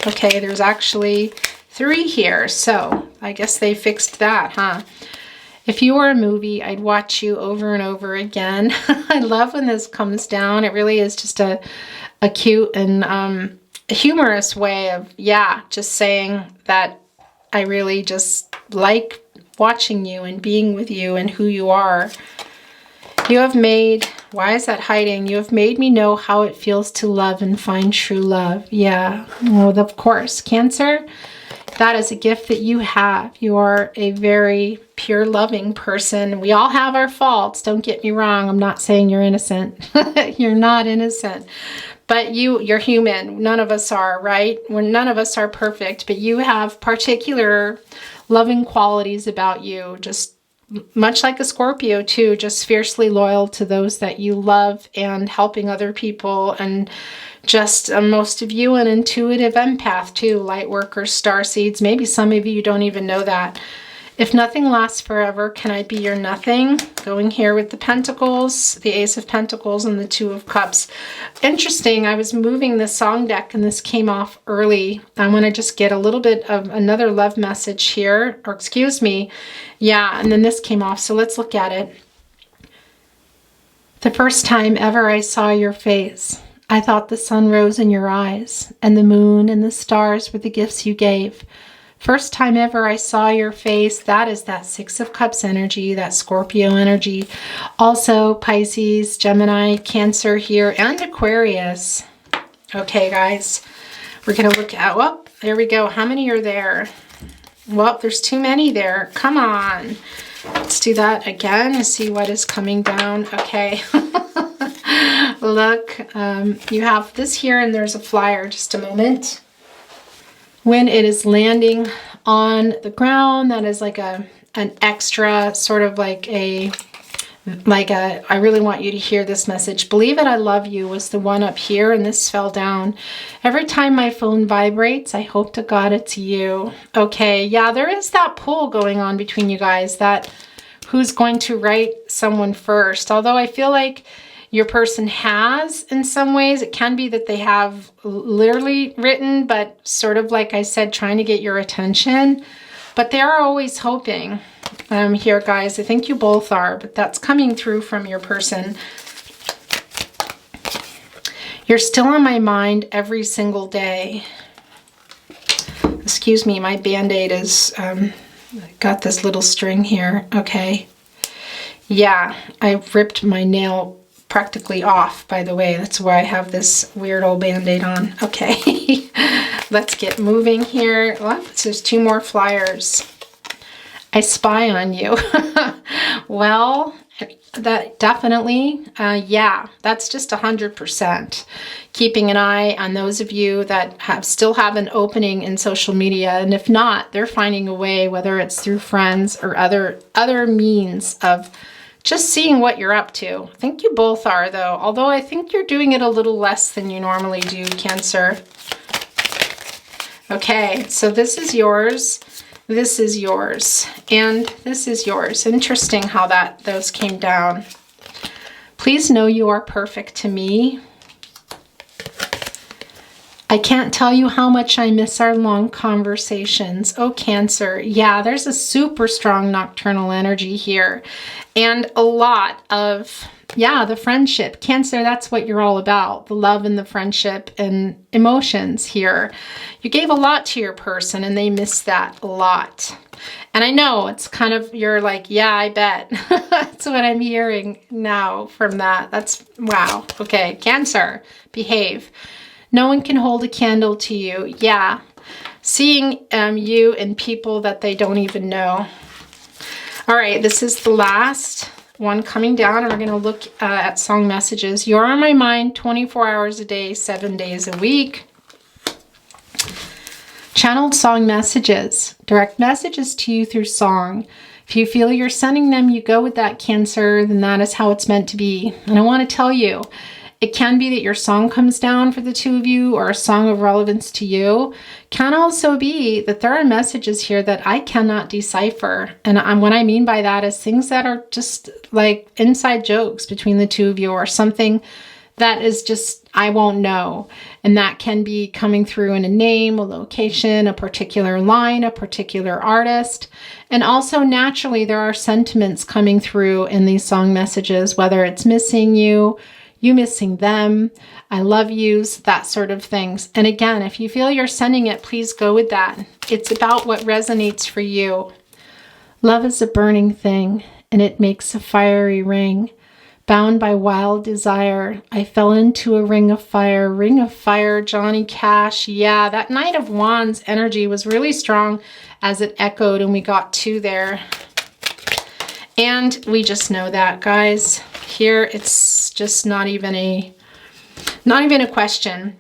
Okay, there's actually three here. So I guess they fixed that, huh? If you were a movie, I'd watch you over and over again. I love when this comes down. It really is just a cute and a humorous way of, yeah, just saying that I really just like watching you and being with you and who you are. You have made, why is that hiding? You have made me know how it feels to love and find true love. Yeah, well, of course. Cancer, that is a gift that you have. You are a very pure, loving person. We all have our faults. Don't get me wrong. I'm not saying you're innocent. You're not innocent. But you're human. None of us are, right? None of us are perfect, but you have particular loving qualities about you, just much like a Scorpio too, just fiercely loyal to those that you love and helping other people. And just most of you an intuitive empath too, light workers, starseeds. Maybe some of you don't even know that. If nothing lasts forever, can I be your nothing? Going here with the Pentacles, the Ace of Pentacles and the Two of Cups. Interesting, I was moving the song deck and this came off early. I want to just get a little bit of another love message here, or excuse me. Yeah, and then this came off, so let's look at it. The first time ever I saw your face, I thought the sun rose in your eyes, and the moon and the stars were the gifts you gave. First time ever I saw your face, that is that Six of Cups energy, that Scorpio energy. Also Pisces, Gemini, Cancer here, and Aquarius. Okay, guys, we're going to look at, well, there we go. How many are there? Well, there's too many there. Come on. Let's do that again and see what is coming down. Okay. Look, you have this here and there's a flyer. Just a moment. When it is landing on the ground, that is like an extra sort of like a, I really want you to hear this message. Believe it, I love you was the one up here, and this fell down. Every time my phone vibrates, I hope to God it's you. Okay, yeah, there is that pull going on between you guys, that who's going to write someone first. Although I feel like your person has in some ways. It can be that they have literally written, but sort of like I said, trying to get your attention. But they are always hoping here, guys. I think you both are, but that's coming through from your person. You're still on my mind every single day. Excuse me, my Band-Aid is, got this little string here. Okay. Yeah, I ripped my nail practically off, by the way. That's why I have this weird old Band-Aid on. Okay, let's get moving here. Well, there's two more flyers. I spy on you. Well, that definitely, yeah, that's just 100%. Keeping an eye on those of you that still have an opening in social media, and if not, they're finding a way, whether it's through friends or other means of just seeing what you're up to. I think you both are, though, although I think you're doing it a little less than you normally do, Cancer. Okay, so this is yours, this is yours, and this is yours. Interesting how those came down. Please know you are perfect to me. I can't tell you how much I miss our long conversations. Oh, Cancer. Yeah, there's a super strong nocturnal energy here. And a lot of, yeah, the friendship. Cancer, that's what you're all about. The love and the friendship and emotions here. You gave a lot to your person and they missed that a lot. And I know it's kind of, you're like, yeah, I bet. That's what I'm hearing now from that. That's, wow. Okay, Cancer, behave. No one can hold a candle to you. Yeah. Seeing you and people that they don't even know. All right, this is the last one coming down, and we're going to look at song messages. You're on my mind 24 hours a day, 7 days a week. Channeled song messages. Direct messages to you through song. If you feel you're sending them, you go with that, Cancer, then that is how it's meant to be. And I want to tell you, it can be that your song comes down for the two of you, or a song of relevance to you. Can also be that there are messages here that I cannot decipher. And what I mean by that is things that are just like inside jokes between the two of you, or something that is just, I won't know. And that can be coming through in a name, a location, a particular line, a particular artist. And also naturally, there are sentiments coming through in these song messages, whether it's missing you, you missing them, I love yous, that sort of things. And again, if you feel you're sending it, please go with that. It's about what resonates for you. Love is a burning thing, and it makes a fiery ring. Bound by wild desire, I fell into a ring of fire, Johnny Cash. Yeah, that Knight of Wands energy was really strong as it echoed, and we got two there. And we just know that, guys. Here, it's just not even a question.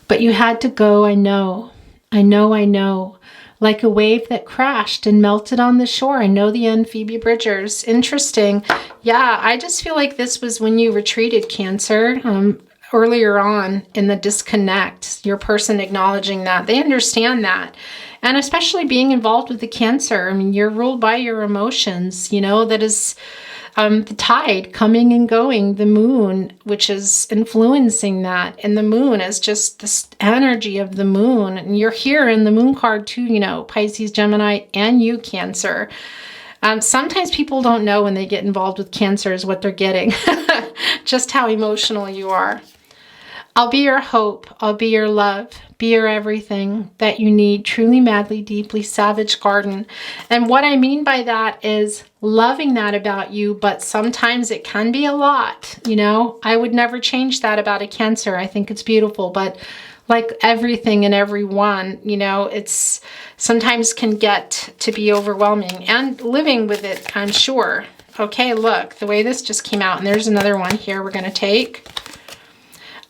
But you had to go, I know. like a wave that crashed and melted on the shore. And know the end, Phoebe Bridgers. Interesting. Yeah, I just feel like this was when you retreated, Cancer. Earlier on in the disconnect, your person acknowledging that. They understand that. And especially being involved with the Cancer. I mean, you're ruled by your emotions, you know, that is the tide coming and going, the moon, which is influencing that. And the moon is just this energy of the moon. And you're here in the moon card too, you know, Pisces, Gemini, and you, Cancer. Sometimes people don't know when they get involved with Cancers what they're getting, just how emotional you are. I'll be your hope. I'll be your love. Be your everything that you need. Truly, madly, deeply, Savage Garden. And what I mean by that is loving that about you, but sometimes it can be a lot. You know, I would never change that about a Cancer. I think it's beautiful, but like everything and everyone, you know, it's sometimes can get to be overwhelming, and living with it, I'm sure. Okay, look, the way this just came out, and there's another one here we're going to take.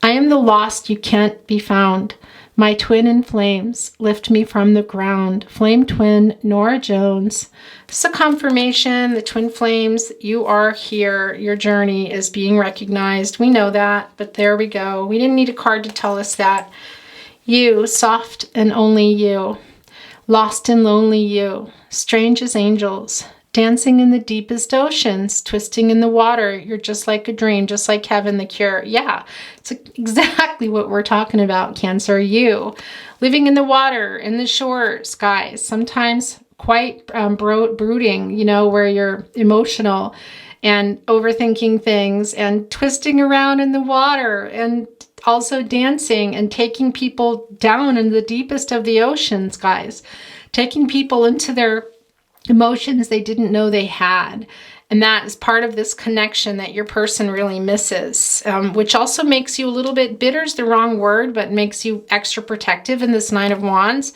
I am the lost, you can't be found. My twin in flames, lift me from the ground. Flame twin, Nora Jones. It's a confirmation, the twin flames, you are here. Your journey is being recognized. We know that, but there we go. We didn't need a card to tell us that. You, soft and only you. Lost and lonely you. Strange as angels. Dancing in the deepest oceans, twisting in the water. You're just like a dream, just like heaven, the cure. Yeah, it's exactly what we're talking about, Cancer. You, living in the water, in the shores, guys. Sometimes quite brooding, you know, where you're emotional and overthinking things and twisting around in the water and also dancing and taking people down in the deepest of the oceans, guys. Taking people into their emotions they didn't know they had. And that is part of this connection that your person really misses, which also makes you a little bit, bitter is the wrong word, but makes you extra protective in this Nine of Wands,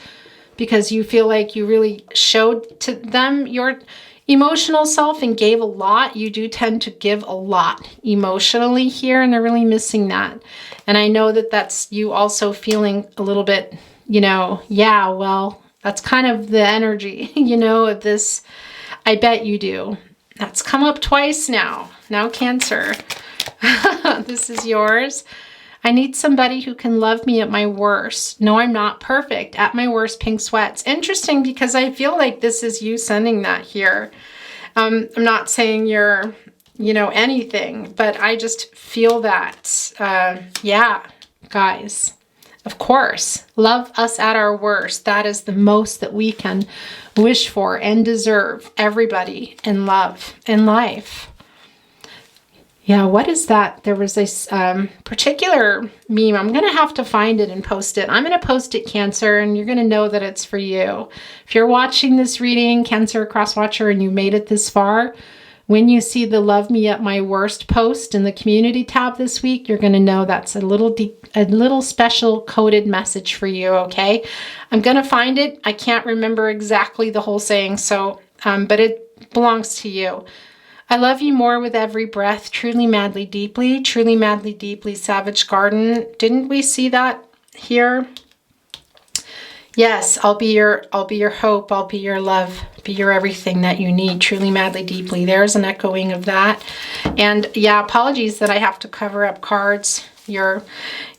because you feel like you really showed to them your emotional self and gave a lot. You do tend to give a lot emotionally here, and they're really missing that. And I know that that's you also feeling a little bit, you know, yeah, well, that's kind of the energy, you know, of this. I bet you do. That's come up twice now. Now, Cancer. This is yours. I need somebody who can love me at my worst. No, I'm not perfect. At my worst, pink sweats. Interesting, because I feel like this is you sending that here. I'm not saying you're, you know, anything, but I just feel that. Yeah, guys. Of course, love us at our worst. That is the most that we can wish for and deserve. Everybody in love, in life. Yeah, what is that? There was this particular meme. I'm going to have to find it and post it. I'm going to post it, Cancer, and you're going to know that it's for you. If you're watching this reading, Cancer Crosswatcher, and you made it this far, when you see the Love Me at My Worst post in the community tab this week, you're going to know that's a little special coded message for you, okay? I'm going to find it. I can't remember exactly the whole saying, so, but it belongs to you. I love you more with every breath. Truly, madly, deeply, Savage Garden. Didn't we see that here? Yes, I'll be your hope. I'll be your love. Be your everything that you need. Truly, madly, deeply. There's an echoing of that. And yeah, apologies that I have to cover up cards. Your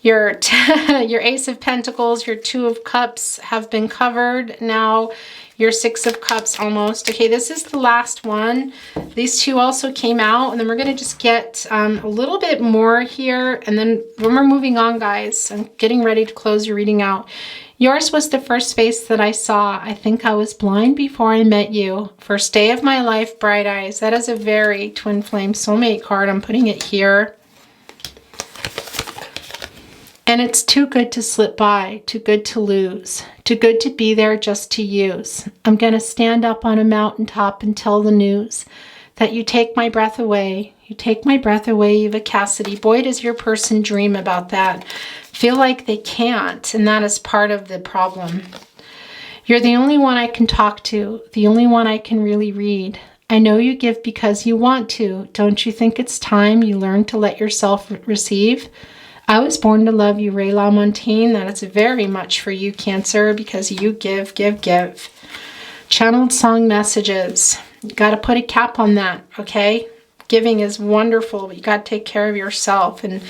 Ace of Pentacles, your Two of Cups have been covered. Now your Six of Cups almost. Okay, this is the last one. These two also came out, and then we're going to just get a little bit more here. And then when we're moving on, guys, I'm getting ready to close your reading out. Yours was the first face that I saw. I think I was blind before I met you. First day of my life, bright eyes. That is a very twin flame soulmate card. I'm putting it here. And it's too good to slip by, too good to lose, too good to be there just to use. I'm going to stand up on a mountaintop and tell the news that you take my breath away. You take my breath away, Eva Cassidy. Boy, does your person dream about that. Feel like they can't, and that is part of the problem. You're the only one I can talk to, the only one I can really read. I know you give because you want to. Don't you think it's time you learn to let yourself receive? I was born to love you, Ray LaMontagne. That is very much for you, Cancer, because you give, give, give. Channeled song messages. You got to put a cap on that, okay? Giving is wonderful, but you got to take care of yourself and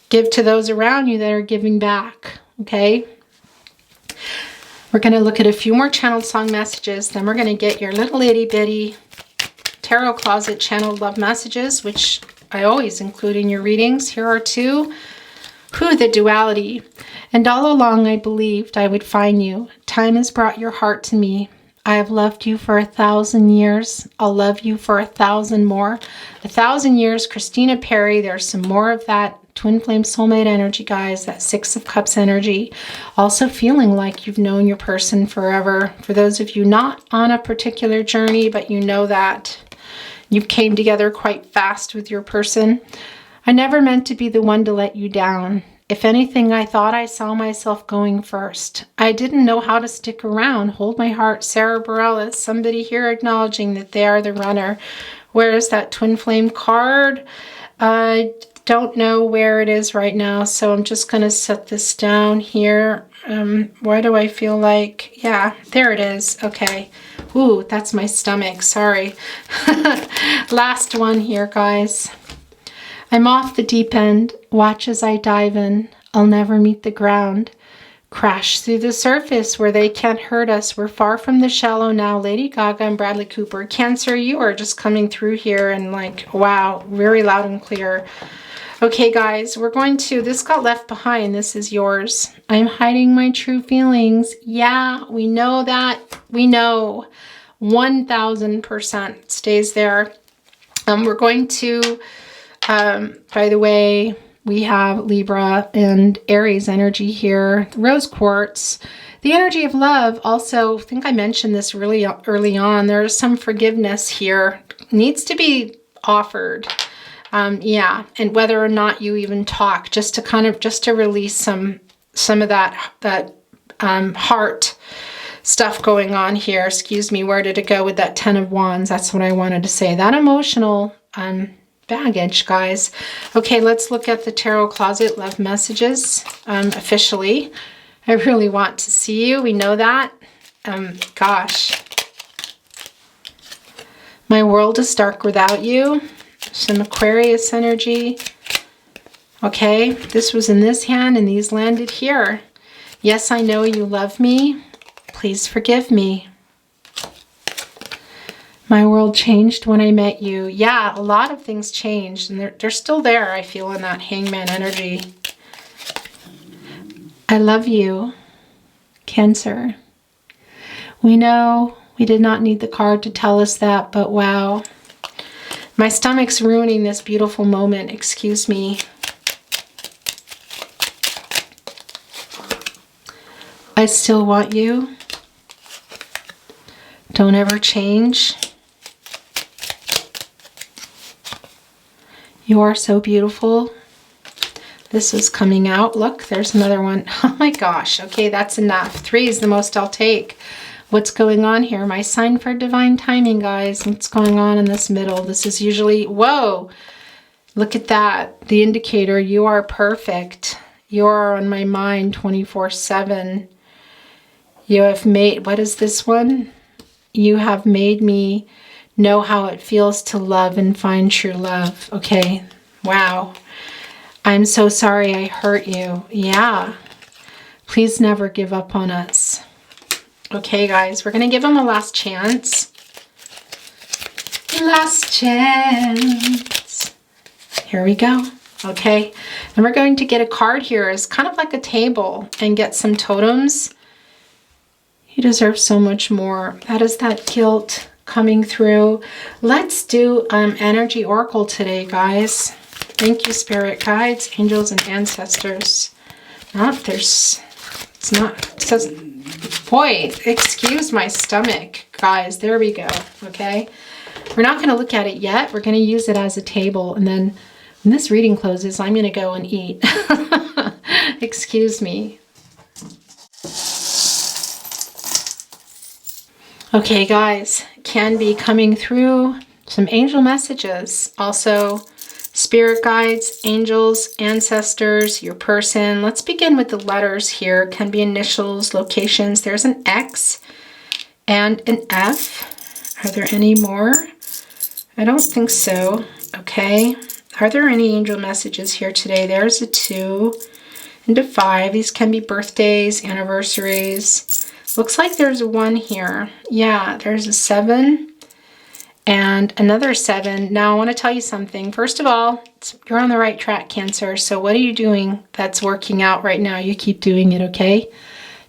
give to those around you that are giving back, okay? We're going to look at a few more channeled song messages. Then we're going to get your little itty bitty tarot closet channeled love messages, which I always include in your readings. Here are two. The duality. And all along I believed I would find you. Time has brought your heart to me. I have loved you for 1,000 years. I'll love you for 1,000 more. 1,000 years, Christina Perry. There's some more of that twin flame soulmate energy, guys. That Six of Cups energy. Also feeling like you've known your person forever. For those of you not on a particular journey, but you know that you came together quite fast with your person. I never meant to be the one to let you down. If anything, I thought I saw myself going first. I didn't know how to stick around. Hold my heart, Sarah Bareilles. Somebody here acknowledging that they are the runner. Where is that twin flame card? I don't know where it is right now, so I'm just going to set this down here. Why do I feel like... Yeah, there it is. Okay. Ooh, that's my stomach. Sorry. Last one here, guys. I'm off the deep end. Watch as I dive in. I'll never meet the ground. Crash through the surface where they can't hurt us. We're far from the shallow now. Lady Gaga and Bradley Cooper. Cancer, you are just coming through here and like, wow, very loud and clear. Okay, guys, we're going to, this got left behind. This is yours. I'm hiding my true feelings. Yeah, we know that. We know 1,000% stays there. We're going to... by the way, we have Libra and Aries energy here. Rose quartz. The energy of love also, I think I mentioned this really early on. There's some forgiveness here. Needs to be offered. Yeah, and whether or not you even talk, just to release some of that heart stuff going on here. Excuse me, where did it go with that 10 of Wands? That's what I wanted to say. That emotional baggage, guys. Okay, let's look at the tarot closet love messages officially. I really want to see you. We know that. Gosh. My world is dark without you. Some Aquarius energy. Okay, this was in this hand and these landed here. Yes, I know you love me. Please forgive me. My world changed when I met you. Yeah, a lot of things changed, and they're still there, I feel, in that Hangman energy. I love you, Cancer. We know we did not need the card to tell us that, but wow. My stomach's ruining this beautiful moment. Excuse me. I still want you. Don't ever change. You are so beautiful. This is coming out. Look, there's another one. Oh my gosh. Okay, that's enough. 3 is the most I'll take. What's going on here? My sign for divine timing, guys. What's going on in this middle? This is usually... Whoa! Look at that. The indicator. You are perfect. You are on my mind 24/7. You have made... What is this one? You have made me... know how it feels to love and find true love. Okay. Wow. I'm so sorry I hurt you. Yeah. Please never give up on us. Okay, guys. We're going to give them a last chance. Last chance. Here we go. Okay. And we're going to get a card here. It's kind of like a table and get some totems. You deserve so much more. That is that guilt coming through. Let's do energy oracle today, guys. Thank you, spirit guides, angels, and ancestors. It's not, it says, boy, excuse my stomach, guys. There we go. Okay. We're not going to look at it yet. We're going to use it as a table. And then when this reading closes, I'm going to go and eat. Excuse me. Okay, guys, can be coming through some angel messages. Also, Spirit guides, angels, ancestors, your person. Let's begin with the letters here. It can be initials, locations. There's an X and an F. Are there any more? I don't think so. Okay. Are there any angel messages here today? There's a 2 and a 5. These can be birthdays, anniversaries. Looks like there's a 1 here. Yeah, there's a 7. And another 7. Now, I want to tell you something. First of all, you're on the right track, Cancer. So what are you doing that's working out right now? You keep doing it, okay?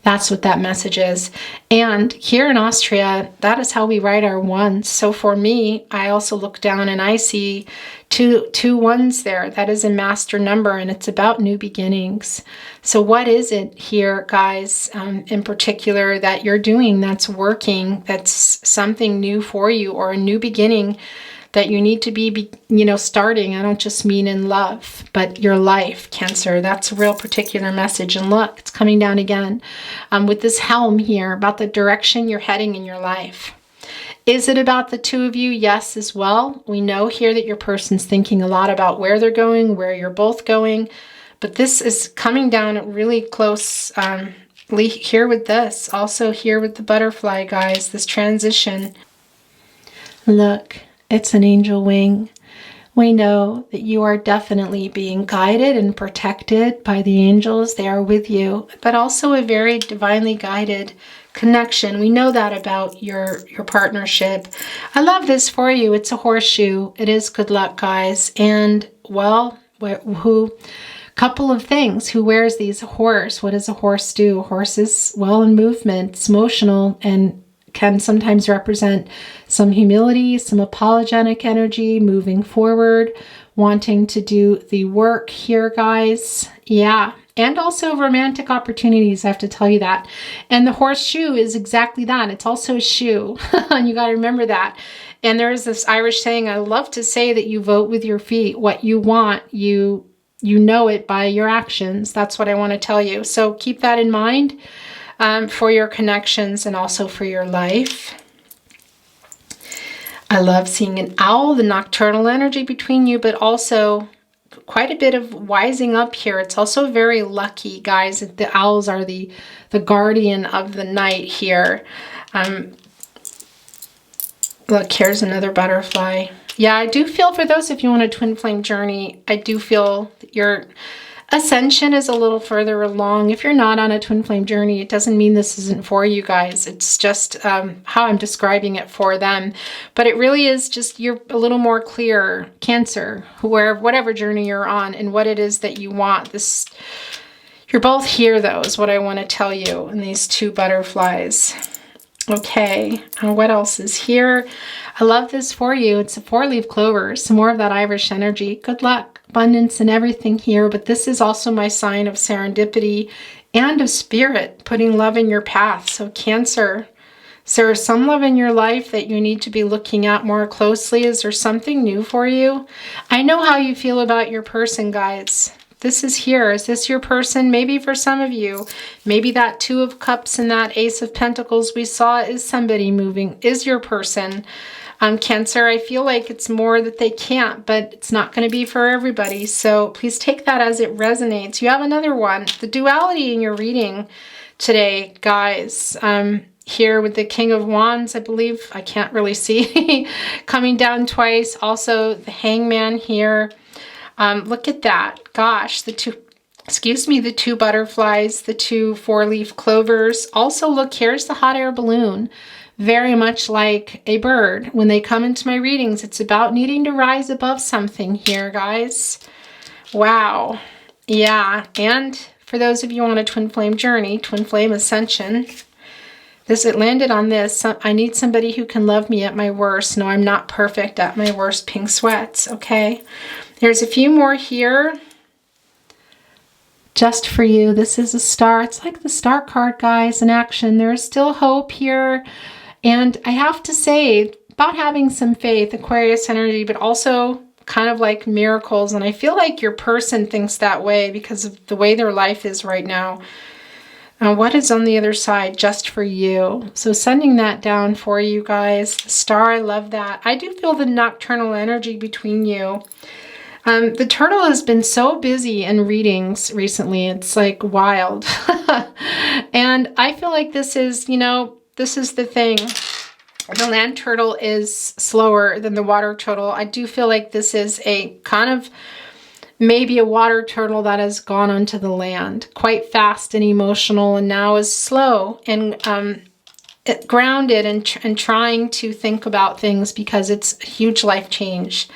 That's what that message is. And here in Austria, that is how we write our 1s. So for me, I also look down and I see two 1s there. That is a master number, and it's about new beginnings. So what is it here, guys, in particular, that you're doing that's working, that's something new for you, or a new beginning that you need to be, starting? I don't just mean in love, but your life, Cancer. That's a real particular message. And look, it's coming down again with this helm here about the direction you're heading in your life. Is it about the 2 of you? Yes, as well. We know here that your person's thinking a lot about where they're going, where you're both going. But this is coming down really close here with this. Also here with the butterfly, guys, this transition. Look, it's an angel wing. We know that you are definitely being guided and protected by the angels. They are with you, but also a very divinely guided connection. We know that about your partnership. I love this for you. It's a horseshoe. It is good luck, guys. And, well, couple of things. Who wears these? A horse. What does a horse do? A horse is, well, in movement. It's emotional and can sometimes represent some humility, some apologetic energy, moving forward, wanting to do the work here, guys. Yeah. And also romantic opportunities, I have to tell you that. And the horseshoe is exactly that. It's also a shoe. And you got to remember that. And there's this Irish saying, I love to say that you vote with your feet. What you want, you know it by your actions. That's what I want to tell you. So keep that in mind for your connections and also for your life. I love seeing an owl, the nocturnal energy between you, but also quite a bit of wising up here. It's also very lucky, guys. The owls are the guardian of the night here. Look, here's another butterfly. Yeah, I do feel for those of you on a twin flame journey, I do feel that your ascension is a little further along. If you're not on a twin flame journey, it doesn't mean this isn't for you guys. It's just how I'm describing it for them. But it really is just you're a little more clear, Cancer, whatever journey you're on and what it is that you want. You're both here, though, is what I want to tell you. And these 2 butterflies. Okay, what else is here? I love this for you. It's a 4-leaf clover. Some more of that Irish energy. Good luck, abundance, and everything here. But this is also my sign of serendipity and of spirit, putting love in your path. So Cancer, is there some love in your life that you need to be looking at more closely? Is there something new for you? I know how you feel about your person, guys. This is here. Is this your person? Maybe for some of you, maybe that 2 of Cups and that Ace of Pentacles we saw is somebody moving, is your person. Cancer, I feel like it's more that they can't, but it's not going to be for everybody. So please take that as it resonates. You have another one. The duality in your reading today, guys. Here with the King of Wands, I believe, I can't really see, coming down twice. Also the Hangman here. Look at that. Gosh, the 2 butterflies, the 2 4-leaf clovers. Also, look, here's the hot air balloon. Very much like a bird. When they come into my readings, it's about needing to rise above something here, guys. Wow. Yeah. And for those of you on a twin flame journey, twin flame ascension, it landed on this. I need somebody who can love me at my worst. No, I'm not perfect at my worst. Pink sweats. Okay. There's a few more here. Just for you. This is a star. It's like the star card, guys, in action. There is still hope here. And I have to say, about having some faith, Aquarius energy, but also kind of like miracles. And I feel like your person thinks that way because of the way their life is right now. What is on the other side? Just for you. So sending that down for you guys. The star, I love that. I do feel the nocturnal energy between you. The turtle has been so busy in readings recently. It's like wild. And I feel like this is, this is the thing. The land turtle is slower than the water turtle. I do feel like this is a kind of maybe a water turtle that has gone onto the land quite fast and emotional, and now is slow and grounded and trying to think about things because it's a huge life change.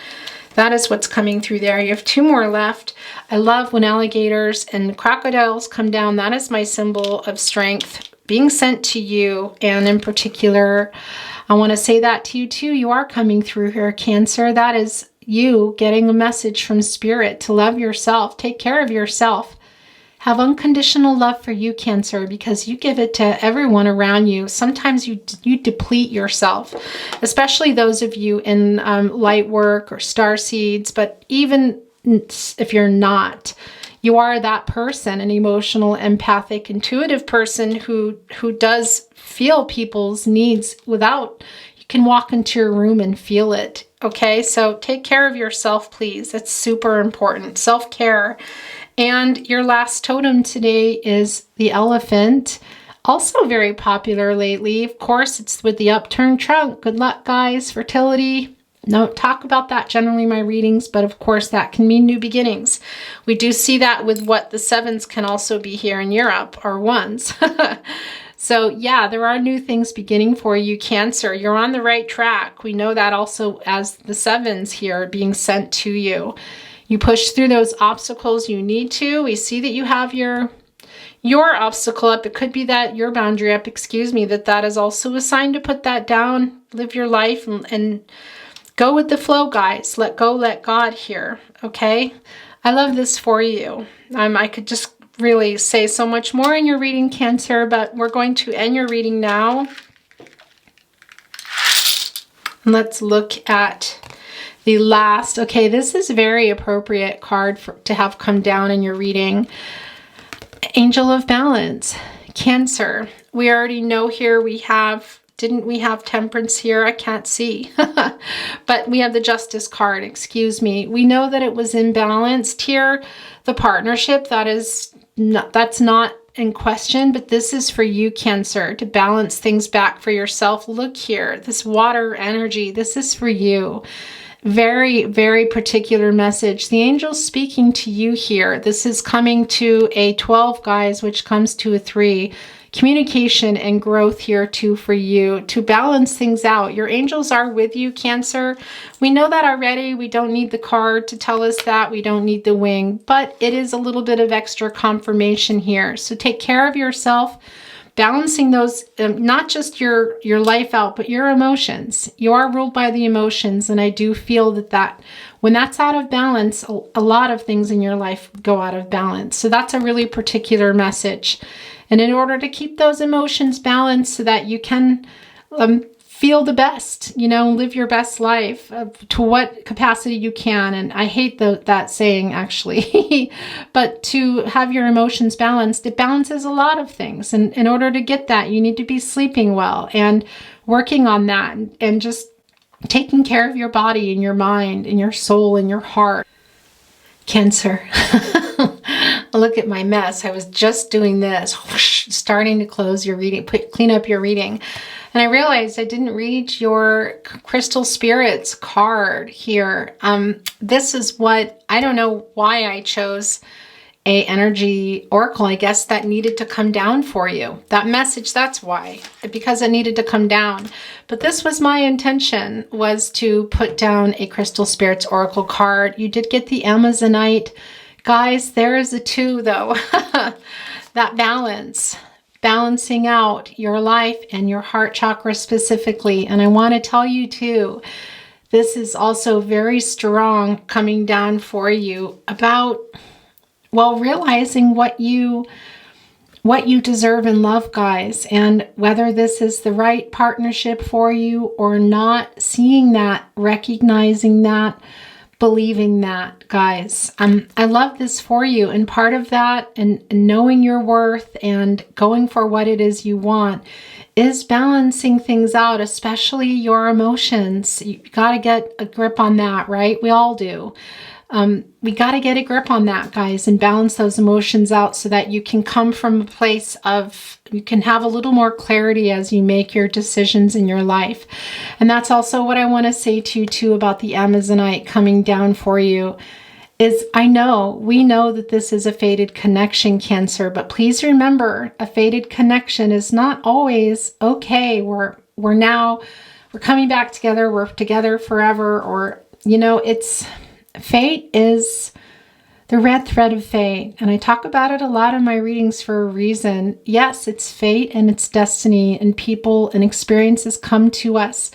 That is what's coming through there. You have 2 more left. I love when alligators and crocodiles come down. That is my symbol of strength being sent to you. And in particular, I want to say that to you too. You are coming through here, Cancer. That is you getting a message from Spirit to love yourself. Take care of yourself. Have unconditional love for you, Cancer, because you give it to everyone around you. Sometimes you deplete yourself, especially those of you in light work or star seeds. But even if you're not, you are that person, an emotional, empathic, intuitive person who does feel people's needs without, you can walk into your room and feel it. Okay, so take care of yourself, please. It's super important. Self-care. And your last totem today is the elephant. Also very popular lately. Of course, it's with the upturned trunk. Good luck, guys. Fertility. Don't talk about that generally in my readings, but of course that can mean new beginnings. We do see that with what the 7s can also be here in Europe, or 1s. So yeah, there are new things beginning for you, Cancer. You're on the right track. We know that also as the 7s here being sent to you. You push through those obstacles you need to. We see that you have your obstacle up. It could be that your boundary up, that is also a sign to put that down, live your life and go with the flow, guys. Let go, let God here, okay? I love this for you. I could just really say so much more in your reading, Cancer, but we're going to end your reading now. Let's look at the last. Okay, this is a very appropriate card to have come down in your reading. Angel of Balance, Cancer. We already know here didn't we have Temperance here? I can't see. But we have the Justice card, We know that it was imbalanced here. The partnership, that's not in question, but this is for you, Cancer, to balance things back for yourself. Look here, this water energy, this is for you. Very, very particular message. The angel's speaking to you here. This is coming to a 12, guys, which comes to a 3. Communication and growth here too for you to balance things out. Your angels are with you, Cancer. We know that already. We don't need the card to tell us that. We don't need the wing, but it is a little bit of extra confirmation here. So take care of yourself. Balancing those, not just your life out, but your emotions. You are ruled by the emotions, and I do feel that when that's out of balance, a lot of things in your life go out of balance. So that's a really particular message. And in order to keep those emotions balanced so that you can feel the best, live your best life to what capacity you can. And I hate that saying, actually, but to have your emotions balanced, it balances a lot of things. And in order to get that, you need to be sleeping well and working on that and just taking care of your body and your mind and your soul and your heart. Cancer. Look at my mess. I was just doing this, starting to close your reading, clean up your reading. And I realized I didn't read your Crystal Spirits card here. This is what, I don't know why I chose a energy oracle. I guess that needed to come down for you. That message, that's why, because it needed to come down. But this was my intention, was to put down a Crystal Spirits oracle card. You did get the Amazonite. Guys, there is a 2 though. That balance. Balancing out your life and your heart chakra specifically. And I want to tell you too, this is also very strong coming down for you about, realizing what you deserve in love, guys, and whether this is the right partnership for you or not, seeing that, recognizing that, believing that, guys. I love this for you. And part of that and knowing your worth and going for what it is you want is balancing things out, especially your emotions. You got to get a grip on that, right? We all do. We got to get a grip on that, guys, and balance those emotions out so that you can come from a place of, you can have a little more clarity as you make your decisions in your life. And that's also what I want to say to you too about the Amazonite coming down for you. Is we know that this is a fated connection, Cancer, but please remember, a fated connection is not always okay. We're coming back together, we're together forever, or, it's, fate is the red thread of fate. And I talk about it a lot in my readings for a reason. Yes, it's fate and it's destiny, and people and experiences come to us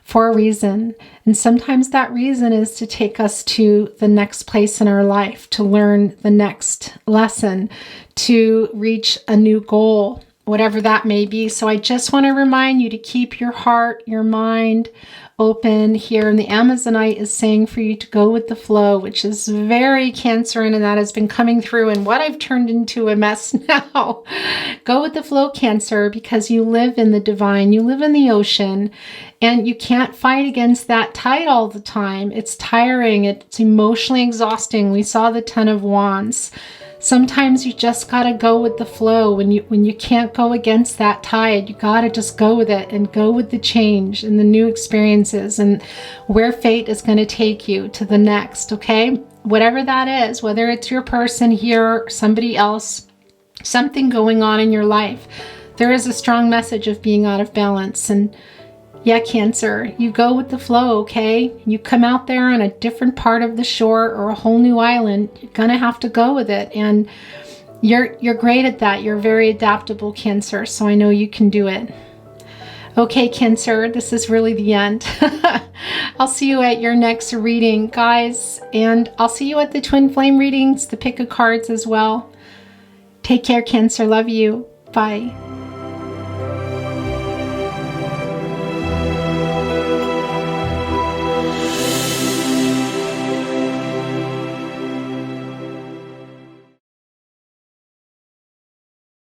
for a reason. And sometimes that reason is to take us to the next place in our life, to learn the next lesson, to reach a new goal, whatever that may be. So I just want to remind you to keep your heart, your mind open here. And the Amazonite is saying for you to go with the flow, which is very Cancerian, and that has been coming through and what I've turned into a mess now. Go with the flow, Cancer, because you live in the divine, you live in the ocean, and you can't fight against that tide all the time. It's tiring, it's emotionally exhausting. We saw the 10 of Wands. Sometimes you just got to go with the flow. When you can't go against that tide, you got to just go with it and go with the change and the new experiences and where fate is going to take you to the next, okay? Whatever that is, whether it's your person here or somebody else, something going on in your life, there is a strong message of being out of balance. And yeah, Cancer, you go with the flow, okay? You come out there on a different part of the shore or a whole new island, you're gonna have to go with it. And you're great at that. You're very adaptable, Cancer, so I know you can do it. Okay, Cancer, this is really the end. I'll see you at your next reading, guys, and I'll see you at the Twin Flame readings, the pick of cards as well. Take care, Cancer. Love you. Bye.